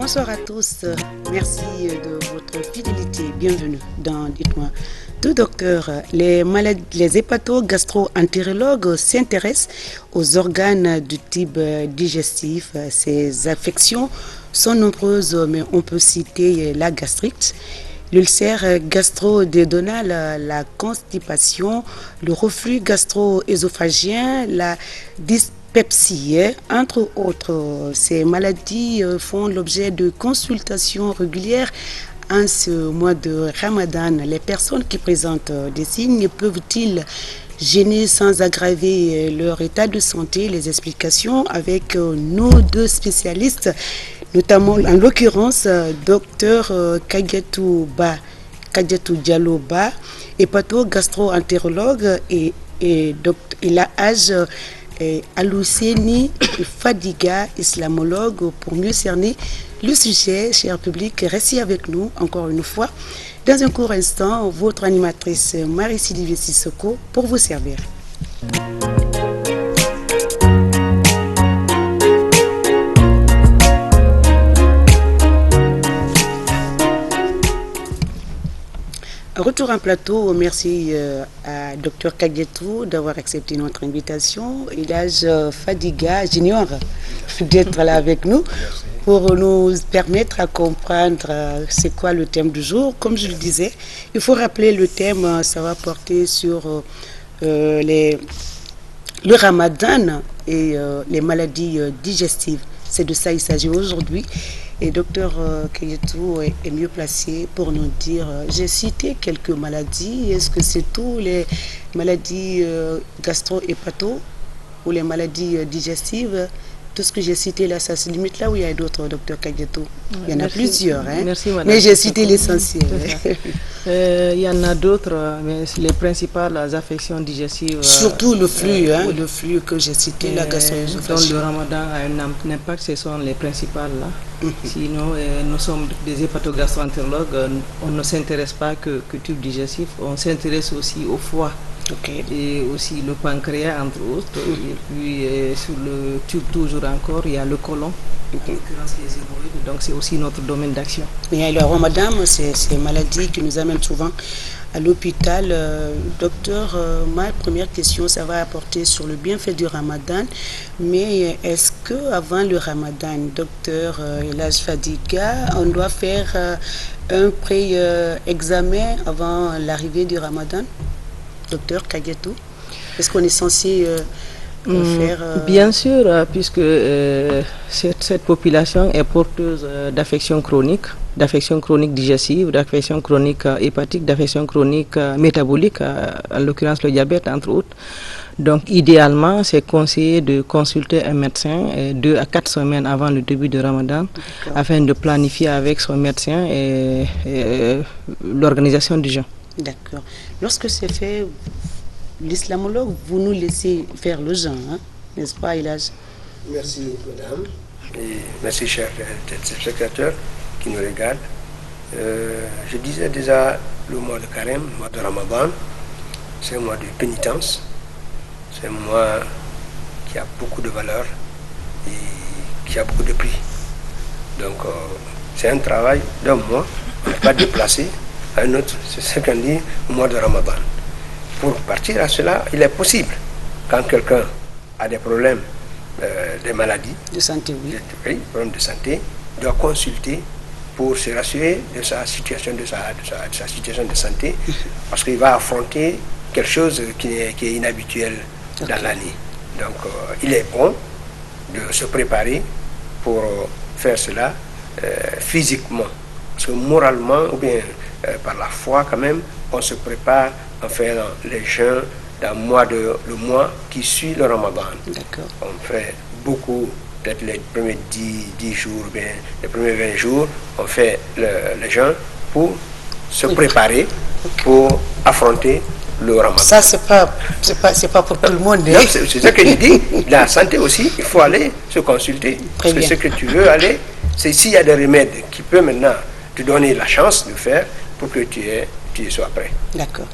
Bonsoir à tous, merci de votre fidélité. Bienvenue dans Dites-moi tout, docteur. Les hépato-gastro-entérologues s'intéressent aux organes du type digestif. Ces affections sont nombreuses, mais on peut citer la gastrite, l'ulcère gastro-duodénal, la constipation, le reflux gastro-œsophagien, la dyspepsie, entre autres. Ces maladies font l'objet de consultations régulières en ce mois de Ramadan. Les personnes qui présentent des signes peuvent-ils gêner sans aggraver leur état de santé? Les explications avec nos deux spécialistes, notamment en l'occurrence docteur Kadiatou Diallo Ba, hépato-gastro-entérologue, et la Haj Alousseni Fadiga, islamologue, pour mieux cerner le sujet. Cher public, restez avec nous encore une fois. Dans un court instant, votre animatrice Marie-Sylvie Sissoko pour vous servir. Retour en plateau, merci à Dr Kadiatou d'avoir accepté notre invitation. Et l'âge Fadiga Junior d'être là avec nous pour nous permettre à comprendre c'est quoi le thème du jour. Comme je le disais, il faut rappeler le thème, ça va porter sur le ramadan et les maladies digestives. C'est de ça qu'il s'agit aujourd'hui. Et docteur Kadiatou est mieux placé pour nous dire, j'ai cité quelques maladies, est-ce que c'est tous les maladies gastro-hépato ou les maladies digestives? Tout ce que j'ai cité là, ça se limite là où il y a d'autres, docteur Kadiatou? Il y en a plusieurs, hein? Merci, madame. Mais j'ai cité l'essentiel. Il y en a d'autres, mais les principales affections digestives. Surtout le flux, le flux que j'ai cité, la gastro-œsophagien. Donc le ramadan a un impact, ce sont les principales là. Sinon, nous sommes des hépatogastro-entérologues, on ne s'intéresse pas que tube digestif, on s'intéresse aussi au foie. Okay. Et aussi le pancréas, entre autres. Et puis sur le tube toujours encore, il y a le côlon, en l'occurrence les hémorroïdes. Donc c'est aussi notre domaine d'action. Mais alors, madame, c'est ces maladies qui nous amènent souvent à l'hôpital. Docteur, ma première question, ça va apporter sur le bienfait du ramadan. Mais est-ce qu'avant le ramadan, docteur Elhaj Fadiga, on doit faire un pré-examen avant l'arrivée du ramadan? Docteur Kadiatou, est-ce qu'on est censé faire... Bien sûr, puisque cette population est porteuse d'affections chroniques digestives, d'affections chroniques hépatiques, d'affections chroniques métaboliques, en l'occurrence le diabète, entre autres. Donc, idéalement, c'est conseillé de consulter un médecin 2 à 4 semaines avant le début du Ramadan, afin de planifier avec son médecin l'organisation du jeûne. D'accord. Lorsque c'est fait, l'islamologue, vous nous laissez faire le jeûne, hein? N'est-ce pas, Elhaj? Merci, madame. Et merci, chers téléspectateurs qui nous regardent. Je disais déjà, le mois de Carême, le mois de Ramadan, c'est un mois de pénitence. C'est un mois qui a beaucoup de valeur et qui a beaucoup de prix. Donc, c'est un travail d'un mois, on n'est pas déplacé à un autre, c'est ce qu'on dit au mois de Ramadan. Pour partir à cela, il est possible, quand quelqu'un a des problèmes, des maladies, de santé, oui. Des problèmes de santé, doit consulter pour se rassurer de sa situation de situation de santé, parce qu'il va affronter quelque chose qui est inhabituel dans l'année. Donc, il est bon de se préparer pour faire cela physiquement, parce que moralement, ou bien par la foi quand même, on se prépare en faisant les jeûnes dans le mois qui suit le Ramadan. On fait beaucoup, peut-être les premiers 10 jours, bien les premiers 20 jours, on fait le jeûne pour se préparer pour affronter le Ramadan. Ça, c'est pas pour tout le monde. Non, c'est ce que je dis. La santé aussi, il faut aller se consulter. Parce que ce que tu veux aller, c'est s'il y a des remèdes qui peuvent maintenant te donner la chance de faire pour que tu sois prêt. D'accord.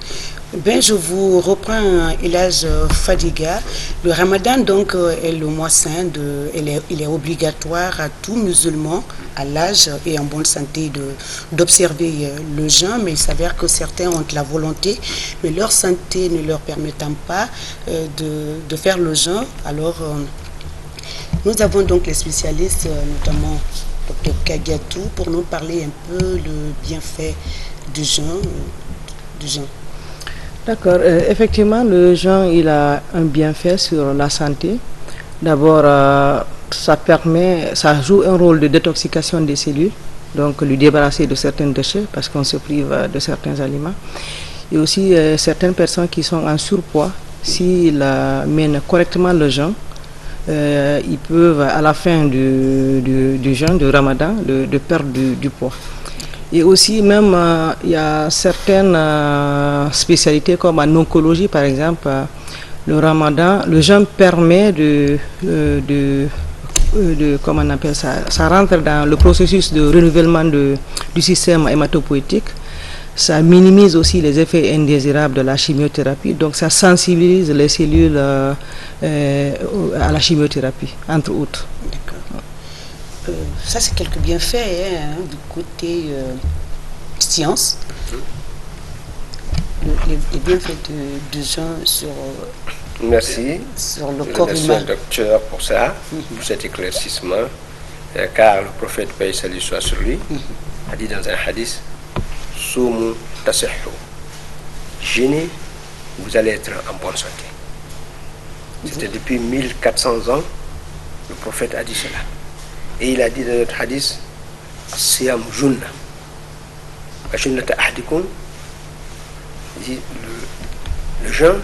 Ben, je vous reprends Elhadj Fadiga. Le Ramadan donc est le mois saint. Il est obligatoire à tout musulman à l'âge et en bonne santé d'observer le jeûne, mais il s'avère que certains ont la volonté, mais leur santé ne leur permettant pas de faire le jeûne. Alors, nous avons donc les spécialistes, notamment Dr Kadiatou, pour nous parler un peu le bienfait du jeûne. D'accord. Effectivement, le jeûne, il a un bienfait sur la santé. D'abord, ça joue un rôle de détoxication des cellules, donc lui débarrasser de certains déchets parce qu'on se prive de certains aliments. Et aussi, certaines personnes qui sont en surpoids, s'ils mènent correctement le jeûne, ils peuvent, à la fin du jeûne, du Ramadan, de perdre du poids. Et aussi, même, il y a certaines spécialités comme en oncologie, par exemple, le Ramadan, le jeûne permet comment on appelle ça, ça rentre dans le processus de renouvellement du système hématopoïétique. Ça minimise aussi les effets indésirables de la chimiothérapie, donc ça sensibilise les cellules à la chimiothérapie, entre autres. D'accord. Ça, c'est quelques bienfaits du côté science. Les bienfaits du jeûne sur le corps humain. Merci, docteur, pour ça, pour cet éclaircissement, car le prophète, paix et salut soit sur lui, a dit dans un hadith, Soumu tasihhu, jeûnez, vous allez être en bonne santé. C'était depuis 1400 ans, le prophète a dit cela. Et il a dit dans notre hadith, Siyam junna. Le jeûne,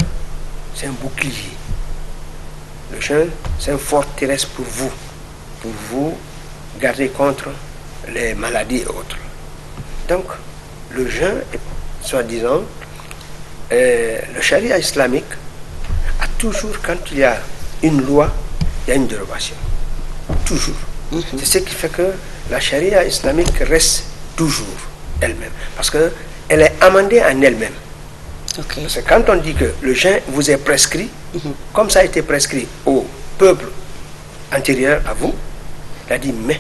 c'est un bouclier. Le jeûne, c'est une forteresse pour vous garder contre les maladies et autres. Donc, le jeûne est, soi-disant, le charia islamique a toujours, quand il y a une loi, il y a une dérogation. Toujours. C'est ce qui fait que la charia islamique reste toujours elle-même. Parce qu'elle est amendée en elle-même. Okay. Parce que quand on dit que le jeûne vous est prescrit, comme ça a été prescrit au peuple antérieur à vous, il a dit, mais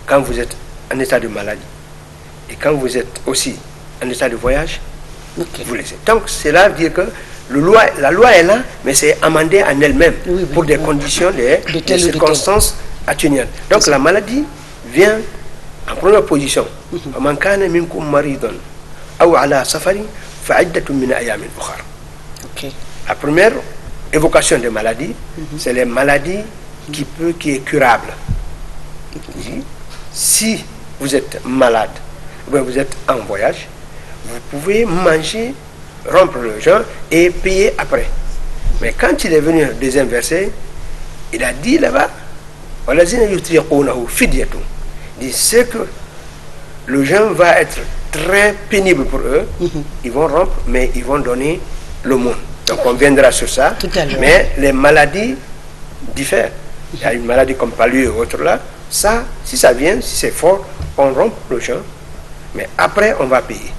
quand vous êtes en état de maladie et quand vous êtes aussi en état de voyage, vous laissez. Donc cela veut dire que la loi est là, mais c'est amendé en elle-même pour des conditions, des circonstances atténuantes. Donc la maladie vient en première position. La première évocation des maladies, c'est les maladies qui est curable. Si vous êtes malade, ou vous êtes en voyage, vous pouvez manger, rompre le jeûne et payer après. Mais quand il est venu désinverser, il a dit là-bas, il dit c'est que le jeûne va être très pénible pour eux, ils vont rompre, mais ils vont donner l'aumône. Donc on viendra sur ça, mais les maladies diffèrent. Il y a une maladie comme palu et autres là, ça, si ça vient, si c'est fort, on rompt le jeûne, mais après on va payer.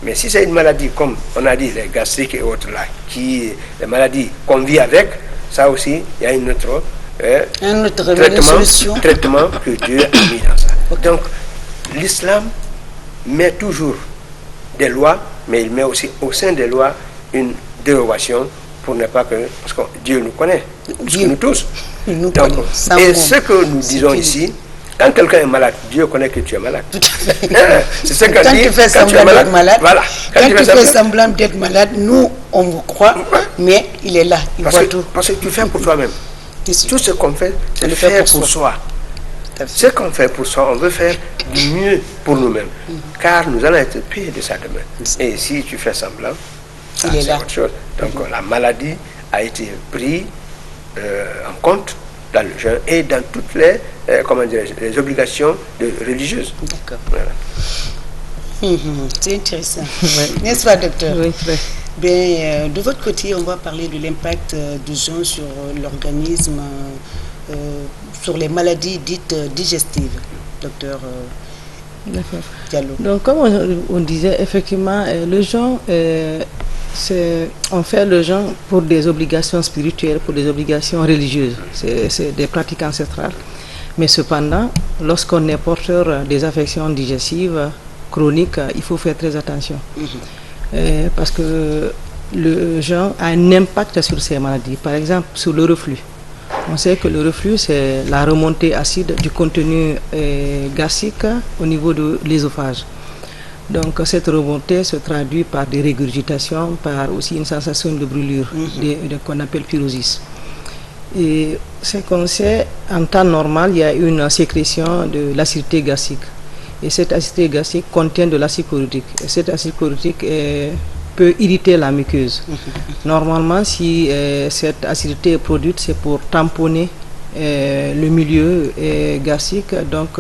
Mais si c'est une maladie comme on a dit, les gastriques et autres là, les maladies qu'on vit avec, ça aussi, il y a une autre traitement que Dieu a mis dans ça. Donc l'islam met toujours des lois, mais il met aussi au sein des lois une dérogation pour ne pas que, parce que Dieu nous connaît, nous tous. Donc, et ce que nous disons ici, quand quelqu'un est malade, Dieu connaît que tu es malade. C'est ce qu'on dit. Quand tu es malade, voilà. Quand tu fais semblant d'être malade, nous, on vous croit, mais il est là, il voit tout. Parce que tu fais pour toi-même. Tout ce qu'on fait, c'est le faire pour soi. Ce qu'on fait pour soi, on veut faire du mieux pour nous-mêmes. Car nous allons être payés de ça demain. Et si tu fais semblant, c'est autre chose. Donc la maladie a été prise en compte dans le jeûne et dans toutes les obligations religieuses. D'accord. Voilà. C'est intéressant. N'est-ce pas, docteur? Oui, très. Bien, de votre côté, on va parler de l'impact du jeûne sur l'organisme, sur les maladies dites digestives, docteur Diallo. Donc, comme on disait, effectivement, le jeûne, On fait le jeûne pour des obligations spirituelles, pour des obligations religieuses. C'est des pratiques ancestrales. Mais cependant, lorsqu'on est porteur des affections digestives chroniques, il faut faire très attention. Parce que le jeûne a un impact sur ces maladies. Par exemple, sur le reflux. On sait que le reflux, c'est la remontée acide du contenu gastrique au niveau de l'ésophage. Donc cette remontée se traduit par des régurgitations, par aussi une sensation de brûlure, qu'on appelle pyrosis. Et ce qu'on sait, en temps normal, il y a une sécrétion de l'acidité gastrique. Et cette acidité gastrique contient de l'acide chlorhydrique. Et cet acide chlorhydrique peut irriter la muqueuse. Normalement, si cette acidité est produite, c'est pour tamponner le milieu gastrique. Donc,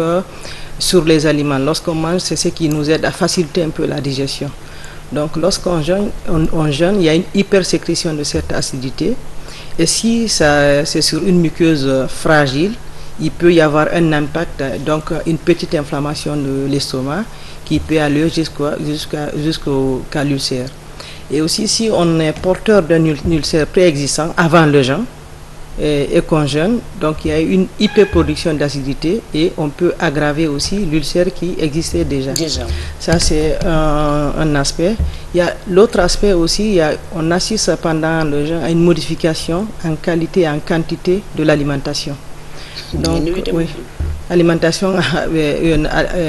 sur les aliments. Lorsqu'on mange, c'est ce qui nous aide à faciliter un peu la digestion. Donc lorsqu'on jeûne, il y a une hypersécrétion de cette acidité. Et si c'est sur une muqueuse fragile, il peut y avoir un impact, donc une petite inflammation de l'estomac qui peut aller jusqu'à l'ulcère. Et aussi si on est porteur d'un ulcère préexistant avant le jeûne, et qu'on jeûne, donc il y a une hyperproduction d'acidité et on peut aggraver aussi l'ulcère qui existait déjà. Ça c'est un aspect. Il y a l'autre aspect aussi, on assiste pendant le jeûne à une modification en qualité et en quantité de l'alimentation. Donc oui, alimentation,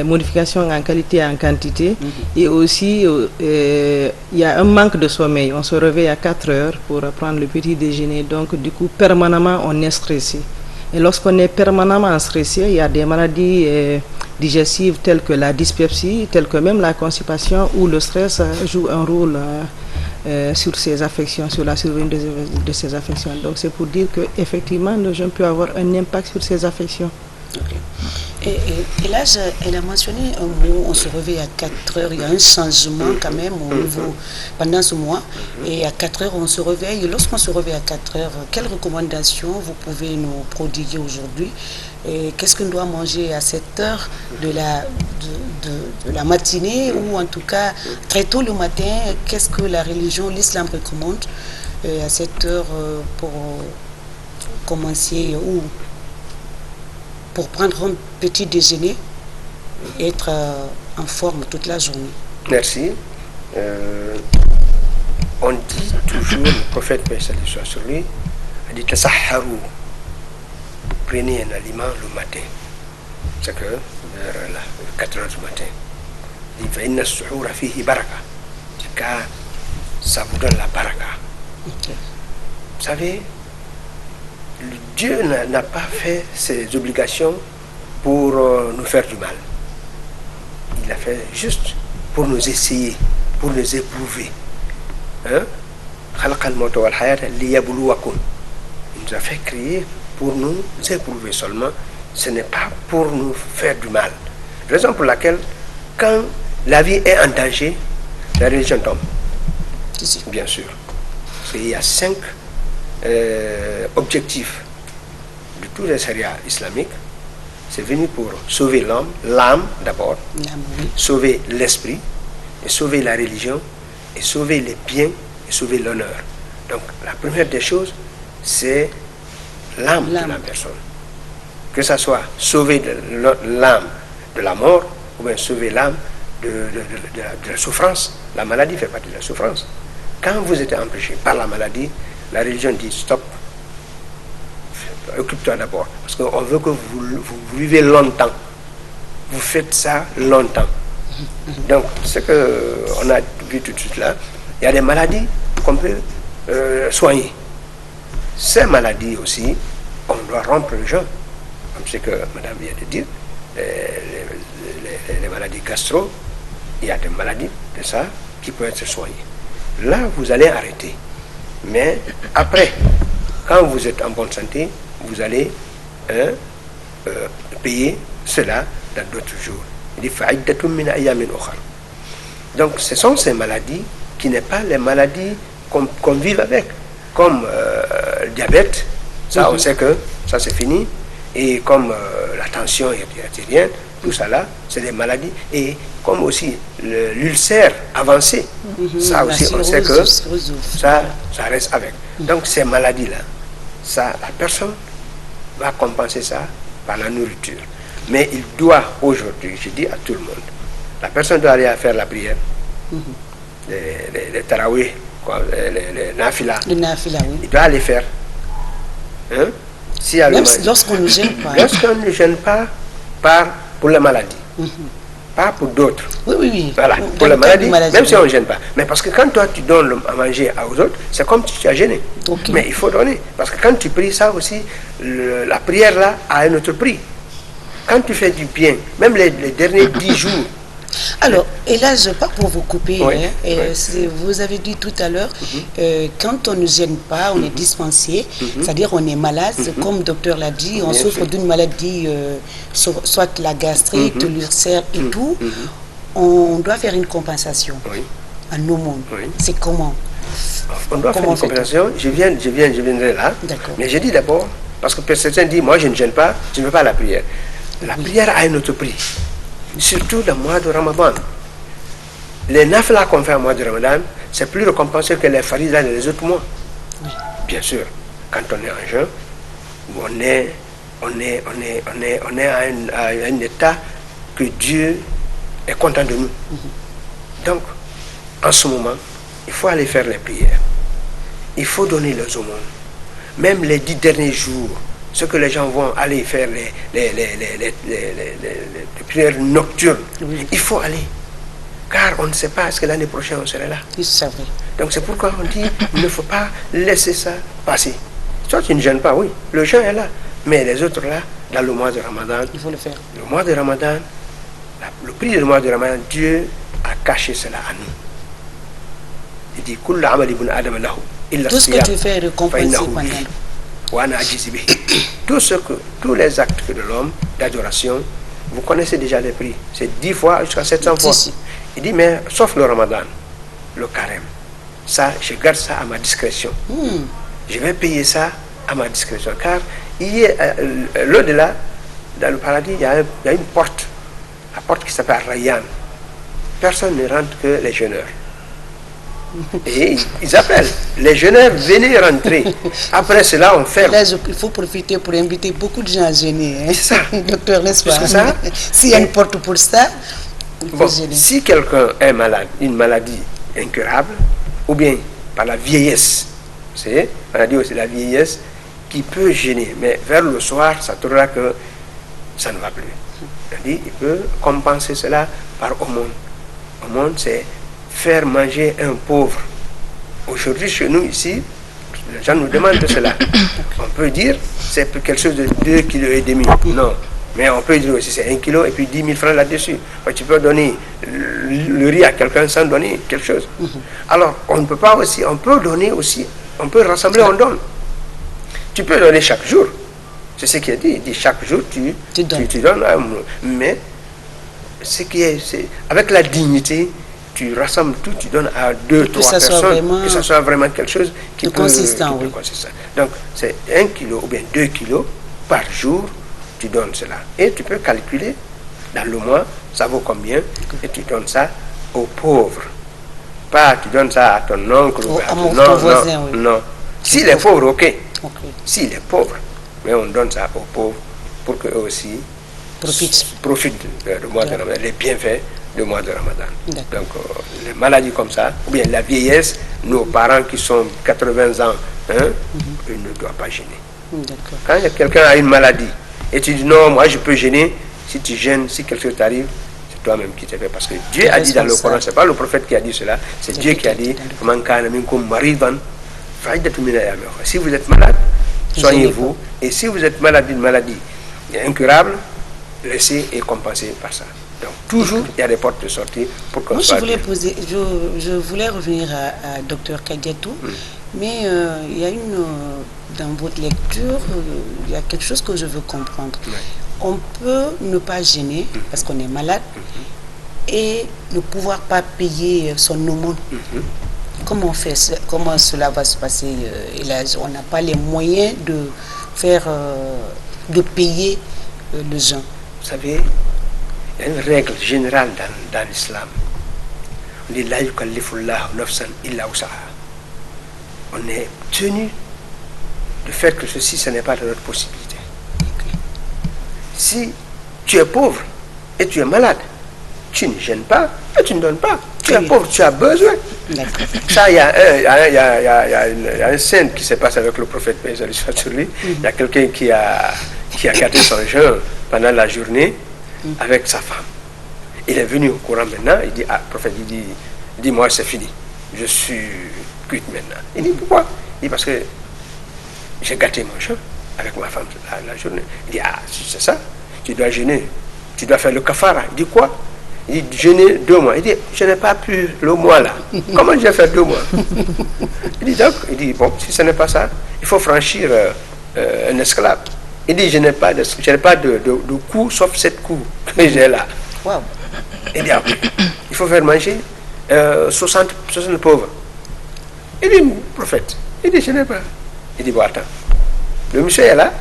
modification en qualité et en quantité. Et aussi il y a un manque de sommeil. On se réveille à 4 heures pour prendre le petit déjeuner. Donc du coup permanemment on est stressé. Et lorsqu'on est permanemment stressé, il y a des maladies digestives telles que la dyspepsie, telles que même la constipation, où le stress joue un rôle sur ces affections, sur la survenue de ces affections. Donc c'est pour dire qu'effectivement le jeûne peut avoir un impact sur ces affections. Et là, elle a mentionné un mot, on se réveille à 4 heures, il y a un changement quand même au niveau, pendant ce mois, et à 4 heures on se réveille. Et lorsqu'on se réveille à 4 heures, quelles recommandations vous pouvez nous prodiguer aujourd'hui? Et qu'est-ce qu'on doit manger à cette heure de la matinée, ou en tout cas très tôt le matin? Qu'est-ce que la religion, l'islam recommande à cette heure pour commencer ou pour prendre un petit déjeuner et être en forme toute la journée? Merci. On dit toujours, le prophète, paix salut soit sur lui, a dit tasahharu, prenez un aliment le matin. C'est que vers 4 heures du matin. Il dit inna as-suhura fihi baraka, car ça vous donne la baraka. Vous savez, Dieu n'a pas fait ses obligations pour nous faire du mal. Il l'a fait juste pour nous essayer, pour nous éprouver. Il nous a fait créer pour nous éprouver seulement. Ce n'est pas pour nous faire du mal. Raison pour laquelle, quand la vie est en danger, la religion tombe. Bien sûr. Parce qu'il y a 5 objectif de tous les sérias islamiques. C'est venu pour sauver l'âme d'abord, sauver l'esprit, et sauver la religion, et sauver les biens, et sauver l'honneur. Donc la première des choses, c'est l'âme de la personne. Que ça soit sauver l'âme de la mort, ou bien sauver l'âme de la souffrance. La maladie fait partie de la souffrance. Quand vous êtes empêché par la maladie, la religion dit stop, occupe-toi d'abord, parce qu'on veut que vous vivez longtemps, vous faites ça longtemps. Donc ce qu'on a vu tout de suite là, il y a des maladies qu'on peut soigner. Ces maladies aussi, on doit rompre le jeûne, comme ce que madame vient de dire, les maladies gastro, il y a des maladies de ça qui peuvent être soignées. Là vous allez arrêter. Mais après, quand vous êtes en bonne santé, vous allez payer cela dans d'autres jours. Il dit, donc ce sont ces maladies qui n'est pas les maladies qu'on vit avec, comme le diabète, ça on sait que ça c'est fini, et comme la tension artérielle, tout ça là, c'est des maladies. Et comme aussi l'ulcère avancé, ça aussi, on sait que ça reste avec. Donc ces maladies-là, ça, la personne va compenser ça par la nourriture. Mais il doit aujourd'hui, je dis à tout le monde, la personne doit aller faire la prière, les tarawih, les nafila. Le nafila, oui. Il doit aller faire. Hein? Si même lorsqu'on ne gêne pas. Lorsqu'on ne gêne pas pour la maladie. Pas pour d'autres. Oui. Voilà, pour la maladie, même si on ne gêne pas. Mais parce que quand toi tu donnes à manger aux autres, c'est comme si tu as gêné. Okay. Mais il faut donner. Parce que quand tu pries, ça aussi, la prière là a un autre prix. Quand tu fais du bien, même les derniers 10 jours. Alors, et là, je ne veux pas pour vous couper, oui, vous avez dit tout à l'heure, quand on ne gêne pas, on est dispensé, c'est-à-dire on est malade, comme le docteur l'a dit, on souffre d'une maladie, soit la gastrite, l'ulcère et tout, on doit faire une compensation en aumône. C'est comment? On doit faire une compensation, je viendrai là, mais je dis d'abord, parce que certains disent, moi je ne gêne pas, je ne veux pas la prière. La prière a un autre prix. Surtout dans le mois de Ramadan. Les nafila qu'on fait au mois de Ramadan, c'est plus récompensé que les faridas et les autres mois. Bien sûr, quand on est en jeûne, on est à un état que Dieu est content de nous. Donc, en ce moment, il faut aller faire les prières. Il faut donner les aumônes. Même les 10 derniers jours, ce que les gens vont aller faire les prières nocturnes, il faut aller. Car on ne sait pas, est-ce que l'année prochaine on serait là. Donc c'est pourquoi on dit, il ne faut pas laisser ça passer. Toi tu ne gênes pas, oui, le jeûne est là. Mais les autres là, dans le mois de Ramadan, il faut le faire. Le mois de Ramadan, le prix du mois de Ramadan, Dieu a caché cela à nous. Il dit, tout ce que tu fais est récompensé pendant. Tous les actes de l'homme d'adoration, vous connaissez déjà les prix. C'est 10 fois jusqu'à 700 fois. Il dit, mais sauf le Ramadan, le carême. Ça, je garde ça à ma discrétion. Je vais payer ça à ma discrétion. Car l'au-delà, dans le paradis, il y a une porte. La porte qui s'appelle Rayyan. Personne ne rentre que les jeûneurs. Et ils appellent les jeûneurs, venez rentrer. Après cela, on ferme. Là, il faut profiter pour inviter beaucoup de gens à jeûner. C'est ça. Docteur, n'est-ce pas? S'il y a une porte pour ça, il faut jeûner. Si quelqu'un est malade, une maladie incurable, ou bien par la vieillesse, on a dit aussi la vieillesse qui peut gêner, mais vers le soir, ça trouvera que ça ne va plus. On a dit, il peut compenser cela par aumône. Aumône, c'est faire manger un pauvre. Aujourd'hui, chez nous, ici, les gens nous demandent cela. On peut dire, c'est quelque chose de 2,5 kg. Non. Mais on peut dire aussi, c'est 1 kg et puis 10 000 francs là-dessus. Tu peux donner le riz à quelqu'un sans donner quelque chose. Alors, on ne peut pas aussi, on peut donner aussi, on peut rassembler, on donne. Tu peux donner chaque jour. C'est ce qu'il a dit. Il dit, chaque jour, tu donnes. Mais, ce qui est, avec la dignité, tu rassembles tout, tu donnes à 2, 3 personnes, que ce soit vraiment quelque chose qui peut consistant. Donc, c'est 1 kg ou bien 2 kg par jour, tu donnes cela. Et tu peux calculer, dans le mois, ça vaut combien, et tu donnes ça aux pauvres. Pas, tu donnes ça à ton oncle ou à ton voisin. Non. S'il est pauvre, ok. S'il est pauvre, mais on donne ça aux pauvres pour qu'eux aussi profitent du mois de Ramadan, les bienfaits du mois de Ramadan. Donc, les maladies comme ça, ou bien la vieillesse, nos parents qui sont 80 ans, ils ne doivent pas gêner. Quand quelqu'un a une maladie, et tu dis non, moi je peux gêner, si tu gênes, si quelque chose t'arrive, c'est toi-même qui te fait. Parce que Dieu a dit dans le Coran, ce n'est pas le prophète qui a dit cela, c'est Dieu qui a dit, si vous êtes malade, soignez-vous, et si vous êtes malade d'une maladie incurable, laissez et compensez par ça. Donc, toujours, il y a des portes de sortie pour qu'on soit bien. Je voulais revenir à Dr Kadiatou, mais il y a dans votre lecture, il y a quelque chose que je veux comprendre. On peut ne pas gêner parce qu'on est malade et ne pouvoir pas payer son aumône. Comment cela va se passer? On n'a pas les moyens de payer le jeûne. Vous savez, Il y a une règle générale dans l'islam. On dit la yukallifullahu nafsan illa wus'aha. On est tenu de faire que ceci, ce n'est pas de notre possibilité. Si tu es pauvre et tu es malade, tu ne gênes pas et tu ne donnes pas. Tu es pauvre, tu as besoin. Ça, il y a un scène qui s'est passé avec le prophète, paix et soit sur lui. Il y a quelqu'un qui a gâté son jeûne pendant la journée avec sa femme. Il est venu au courant maintenant, il dit, prophète, il dit, moi c'est fini, je suis cuite maintenant. Il dit, pourquoi? Il dit, parce que j'ai gâté mon jeûne avec ma femme la journée. Il dit, si c'est ça, tu dois jeûner, tu dois faire le kafara. Il dit, quoi? Il dit, jeûner 2 mois. Il dit, je n'ai pas pu le mois là. Comment je vais faire 2 mois? Il dit, donc, bon, si ce n'est pas ça, il faut franchir un esclave. Il dit, je n'ai pas de coup, sauf cette coup que j'ai là. Wow. Il dit, il faut faire manger 60 pauvres. Il dit, prophète, il dit, je n'ai pas. Il dit, bon, attends. Le monsieur est là,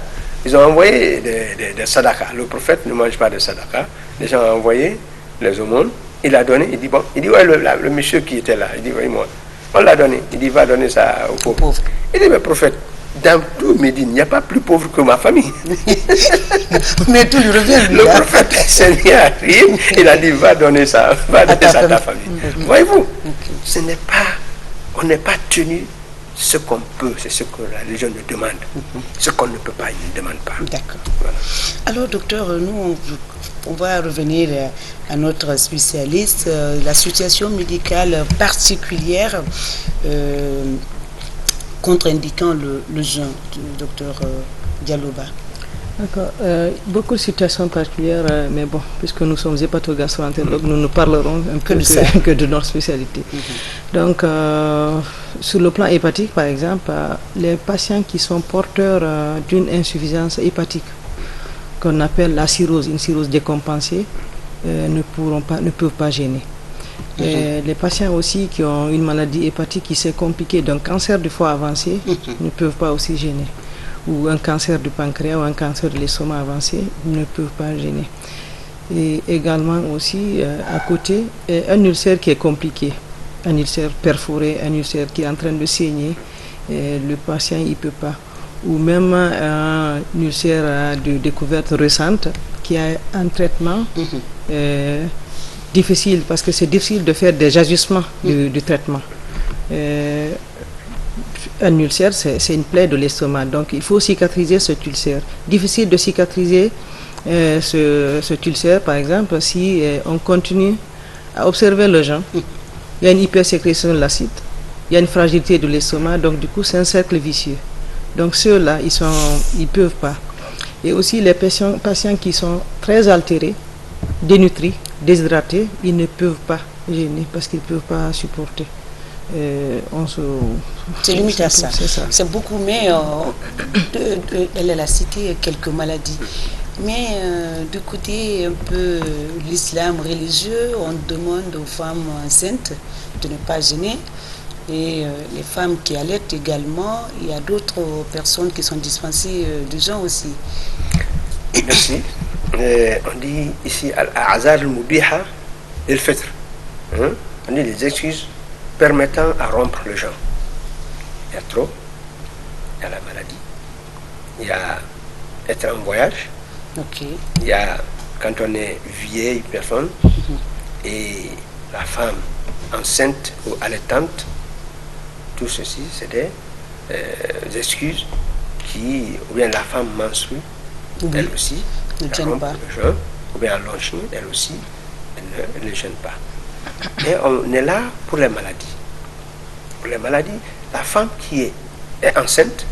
ils ont envoyé des sadaka. Le prophète ne mange pas de sadaka. Les gens ont envoyé les aumônes, il a donné, il dit, bon, il dit, ouais, le monsieur qui était là, il dit, oui, moi, on l'a donné. Il dit, va donner ça aux pauvres. Il dit, mais prophète, dans tout Médine, il n'y a pas plus pauvre que ma famille. Mais tout lui revient. Le prophète Seigneur arrive, il a dit, va donner ça à ta famille. Voyez-vous, ce n'est pas, on n'est pas tenu. Ce qu'on peut, c'est ce que la religion nous demande. Ce qu'on ne peut pas, il ne demande pas. D'accord. Voilà. Alors, docteur, nous, on va revenir à notre spécialiste, la situation médicale particulière contre-indiquant le jeûne, docteur Dialloba. D'accord. Beaucoup de situations particulières, mais bon, puisque nous sommes hépatogastroentérologues, nous ne parlerons un peu que de notre spécialité. Donc, sur le plan hépatique, par exemple, les patients qui sont porteurs d'une insuffisance hépatique, qu'on appelle la cirrhose, une cirrhose décompensée, ne peuvent pas gêner. Les patients aussi qui ont une maladie hépatique qui s'est compliquée, d'un cancer du foie avancé, ne peuvent pas aussi gêner. Ou un cancer du pancréas ou un cancer de l'estomac avancé ne peuvent pas gêner. Et également aussi, à côté, un ulcère qui est compliqué, un ulcère perforé, un ulcère qui est en train de saigner, le patient il ne peut pas. Ou même un ulcère de découverte récente qui a un traitement difficile, parce que c'est difficile de faire des ajustements du traitement. Un ulcère, c'est une plaie de l'estomac, donc il faut cicatriser cet ulcère. Difficile de cicatriser cet ulcère, par exemple, si on continue à observer le jeûne. Il y a une hypersécrétion de l'acide, il y a une fragilité de l'estomac, donc du coup c'est un cercle vicieux. Donc ceux-là, ils peuvent pas. Et aussi les patients qui sont très altérés, dénutris, déshydratés, ils ne peuvent pas gêner parce qu'ils ne peuvent pas supporter. C'est limite à ça. C'est ça. C'est beaucoup, mais elle a cité quelques maladies. Mais du côté un peu l'islam religieux, on demande aux femmes enceintes de ne pas gêner. Et les femmes qui allaitent également, il y a d'autres personnes qui sont dispensées du jeûne aussi. Merci. On dit ici al-azar al-mubiha il-fitr. On dit les excuses permettant à rompre le jeûne. Il y a trop, il y a la maladie, il y a être en voyage, il y a quand on est vieille personne et la femme enceinte ou allaitante. Tout ceci, c'est des excuses ou bien la femme menstrue, elle aussi, elle rompt le jeûne, ou bien en longine, elle aussi, elle ne gêne pas. Et on est là pour les maladies. Pour les maladies, la femme qui est enceinte,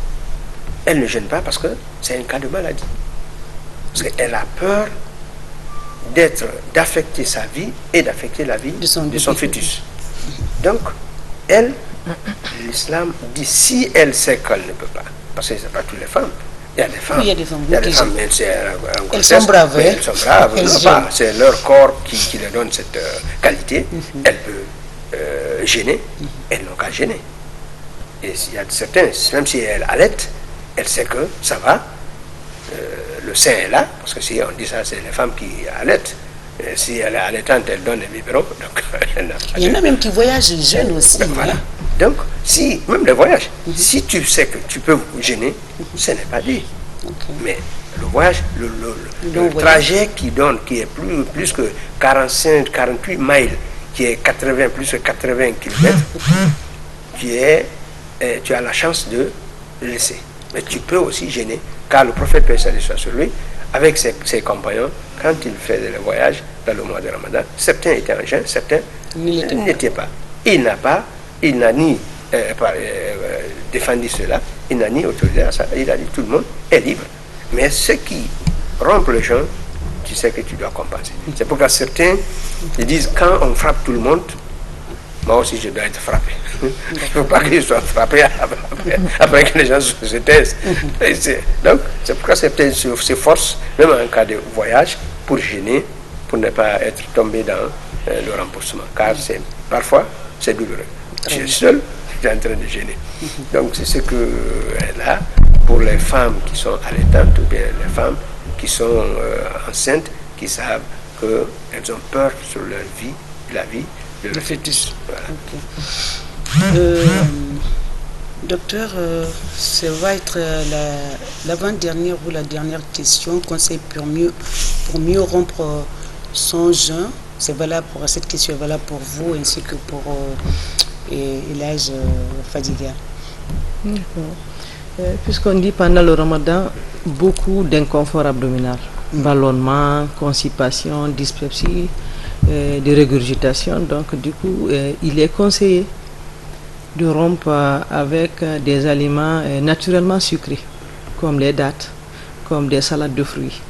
elle ne gêne pas parce que c'est un cas de maladie. Parce qu'elle a peur d'affecter sa vie et d'affecter la vie de son fœtus. Donc, elle, l'islam dit si elle sait qu'elle ne peut pas, parce que ce n'est pas toutes les femmes. Il y a des femmes, elles sont braves. Elles sont braves. C'est leur corps qui leur donne cette qualité. Elles peuvent gêner, elles n'ont qu'à gêner. Et il y a certains, même si elles allaitent, elle sait que ça va, le sein est là, parce que si on dit ça, c'est les femmes qui allaitent. Si elle est allaitante, elle donne les biberons. Donc, il y en a même qui voyagent jeunes aussi. Voilà. Donc, si, même les voyages, si tu sais que tu peux gêner, ce n'est pas dit. Mais le voyage, le trajet qui donne, qui est plus que 45, 48 miles, qui est 80, plus que 80 km, tu as la chance de le laisser. Mais tu peux aussi gêner, car le prophète, paix et salut soit sur lui, avec ses compagnons, quand il faisait le voyage dans le mois de Ramadan, certains étaient en jeûne, certains n'étaient pas. Il n'a ni défendu cela, il n'a ni autorisé à ça, il a dit tout le monde est libre. Mais ceux qui rompent le jeûne, tu sais que tu dois compenser. C'est pourquoi certains ils disent quand on frappe tout le monde, moi aussi je dois être frappé. Il ne faut pas que je sois frappé après que les gens se taisent. Donc c'est pourquoi certains s'efforcent, même en cas de voyage, pour gêner, pour ne pas être tombé dans le remboursement. Car parfois c'est douloureux. Je suis seul, je suis en train de gêner. Donc c'est ce que là, pour les femmes qui sont allaitantes, ou bien les femmes qui sont enceintes, qui savent qu'elles ont peur sur leur vie, la vie de leur fœtus. Voilà. Docteur, ça va être l'avant-dernière ou la dernière question. Conseil pour mieux rompre son jeûne. C'est valable pour cette question, est valable pour vous ainsi que pour Elhadj Fadiga. Puisqu'on dit pendant le Ramadan, beaucoup d'inconfort abdominal, ballonnement, constipation, dyspepsie, de régurgitation. Donc du coup, il est conseillé de rompre avec des aliments naturellement sucrés, comme les dattes, comme des salades de fruits.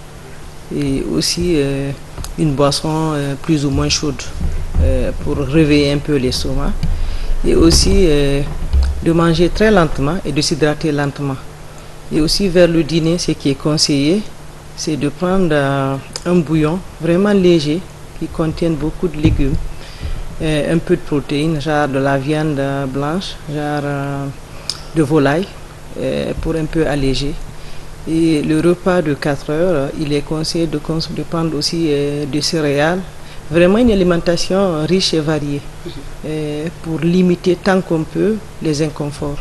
Et aussi une boisson plus ou moins chaude pour réveiller un peu l'estomac. Et aussi de manger très lentement et de s'hydrater lentement. Et aussi vers le dîner, ce qui est conseillé, c'est de prendre un bouillon vraiment léger qui contient beaucoup de légumes, un peu de protéines, genre de la viande blanche, genre de volaille, pour un peu alléger. Et le repas de 4 heures, il est conseillé de prendre aussi des céréales, vraiment une alimentation riche et variée, pour limiter tant qu'on peut les inconforts.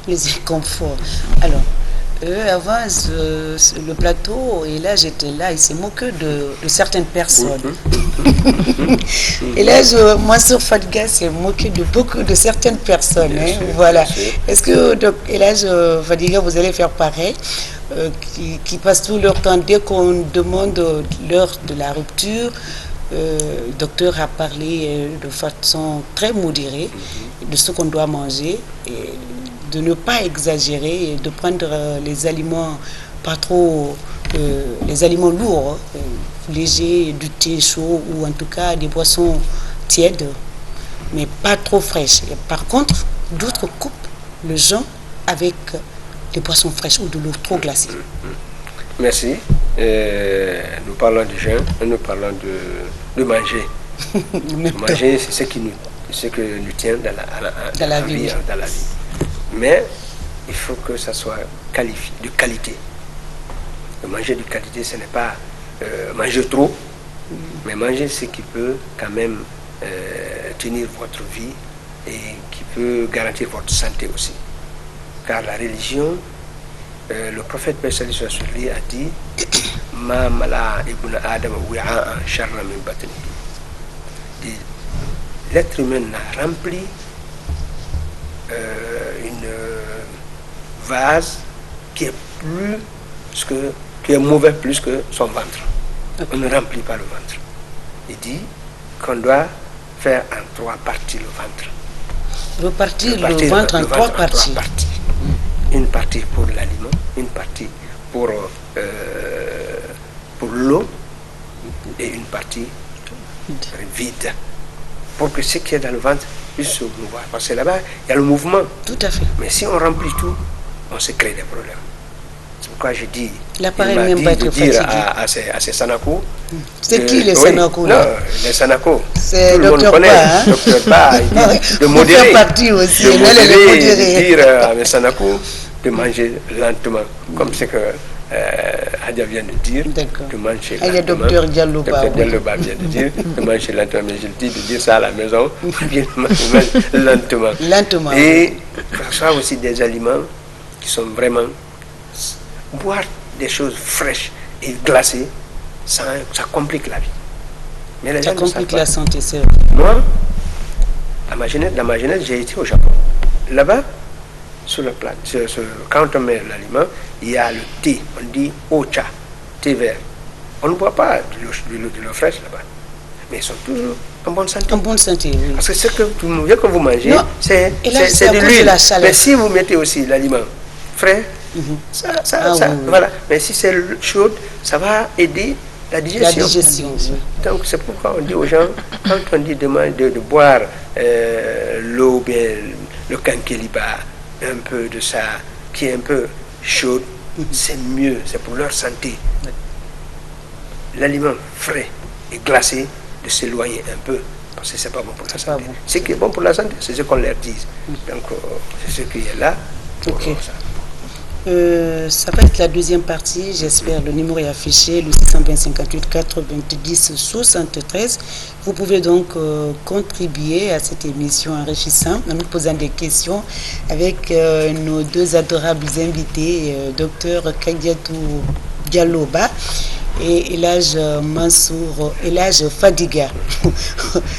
Les inconforts. Alors, avant le plateau, et là j'étais là, il s'est moqué de certaines personnes. Et là, Mansour Fadiga s'est moqué de certaines personnes. Voilà. Est-ce que Elhadj Fadiga, vous allez faire pareil, qui passent tout leur temps dès qu'on demande l'heure de la rupture? Le docteur a parlé de façon très modérée de ce qu'on doit manger et de ne pas exagérer et de prendre les aliments pas trop, les aliments lourds, légers, du thé chaud ou en tout cas des boissons tièdes, mais pas trop fraîches. Et par contre, d'autres coupent le jeûne avec des boissons fraîches ou de l'eau trop glacée. Merci. Nous parlons du jeûne, nous parlons de manger. Manger, c'est ce que nous tient dans la vie. Mais il faut que ça soit de qualité. Manger de qualité, ce n'est pas manger trop, mais manger ce qui peut quand même tenir votre vie et qui peut garantir votre santé aussi. Car la religion, le prophète paix et salut soit sur lui a dit Ma mala ibn Adam wi'a'an sharra min batni. L'être humain n'a rempli une vase qui est mauvais plus que son ventre. On ne remplit pas le ventre. Il dit qu'on doit faire en 3 parties le ventre. Repartir le ventre en 3 parties. Une partie pour l'aliment, une partie pour l'eau et une partie vide. Pour que ce qui est dans le ventre puisse se mouvoir. Parce que là-bas, il y a le mouvement. Tout à fait. Mais si on remplit tout, on se crée des problèmes. C'est pourquoi je dis, l'appareil même va être dire à ces Sanako. C'est qui les Sanako? Non, les Sanako. C'est tout le monde connaît. Docteur Ba, de modérer. Aussi, de modérer, dire à mes Sanako de manger lentement, comme c'est que Adia vient de dire, de manger lentement. Le docteur Dialloba. Docteur Dialloba vient de dire, de manger lentement. Mais je le dis de dire ça à la maison, bien lentement. Lentement. Et ça aussi des aliments qui sont vraiment... Boire des choses fraîches et glacées, ça complique la vie. Mais les ça gens complique la santé, c'est vrai. Moi, dans ma jeunesse, j'ai été au Japon. Là-bas, sur le plat, quand on met l'aliment, il y a le thé, on dit ocha, thé vert. On ne boit pas de l'eau fraîche là-bas. Mais ils sont toujours en bonne santé. En bonne santé, oui. Parce que ce que vous mangez, c'est de l'huile. Mais si vous mettez aussi l'aliment frais, voilà. Mais si c'est chaud, ça va aider la digestion. La digestion, oui. Donc c'est pourquoi on dit aux gens, quand on dit de boire l'eau, bien le kankeliba, un peu de ça, qui est un peu chaud, c'est mieux, c'est pour leur santé. L'aliment frais et glacé, de s'éloigner un peu, parce que c'est pas bon pour la santé. Ce qui est bon pour la santé, c'est ce qu'on leur dit. Donc c'est ce qui est là pour ça. Ça va être la deuxième partie, j'espère. Le numéro est affiché, le 620 58 90 73. Vous pouvez donc contribuer à cette émission enrichissante en nous posant des questions avec nos deux adorables invités, Dr Kadiatou Dialloba et Elhadj Mansour, Elhadj Fadiga,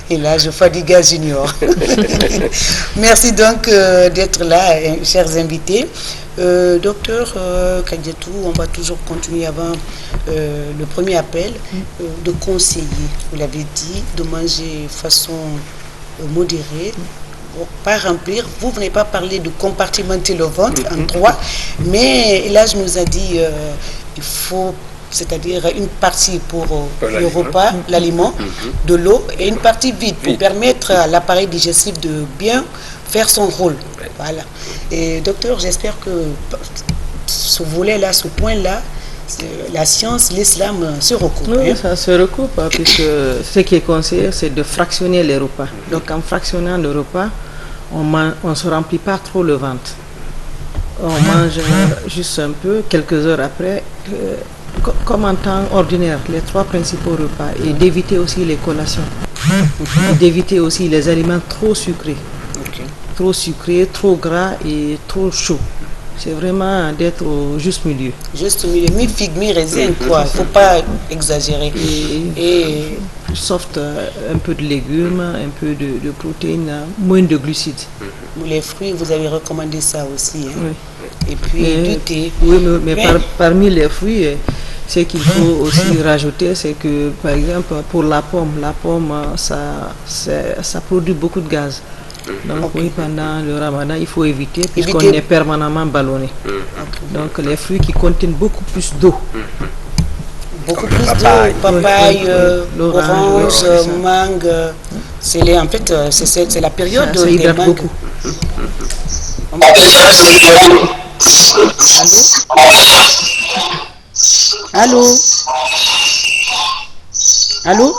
Elhadj Fadiga Junior. Merci donc d'être là, chers invités. Docteur Kadiatou, on va toujours continuer avant le premier appel de conseiller, vous l'avez dit, de manger de façon modérée, pas remplir. Vous venez pas parler de compartimenter le ventre en trois, mais là je nous a dit il faut, c'est-à-dire une partie pour le repas, l'aliment, de l'eau, et une partie vide pour permettre à l'appareil digestif de bien faire son rôle. Voilà. Et docteur, j'espère que ce volet-là, ce point-là, la science, l'islam se recoupent. Oui, ça se recoupe, puisque ce qui est conseillé, c'est de fractionner les repas. Donc en fractionnant le repas, on ne se remplit pas trop le ventre. On mange juste un peu, quelques heures après, comme en temps ordinaire, les trois principaux repas, et d'éviter aussi les collations, et d'éviter aussi les aliments trop sucrés. Trop sucré, trop gras et trop chaud. C'est vraiment d'être au juste milieu. Juste milieu, mi-figue, mi-raisin, quoi. Il ne faut pas exagérer. Et soft, un peu de légumes, un peu de protéines, moins de glucides. Les fruits, vous avez recommandé ça aussi. Hein? Oui. Et puis du thé. Oui, mais parmi les fruits, ce qu'il faut aussi rajouter, c'est que, par exemple, pour la pomme, ça produit beaucoup de gaz. Donc oui, pendant le ramadan, il faut éviter puisqu'on est permanemment ballonné. Donc les fruits qui contiennent beaucoup plus d'eau. Beaucoup plus d'eau, papaye, orange, mangue. En fait, c'est la période ça hydrate beaucoup. Allô? Allô?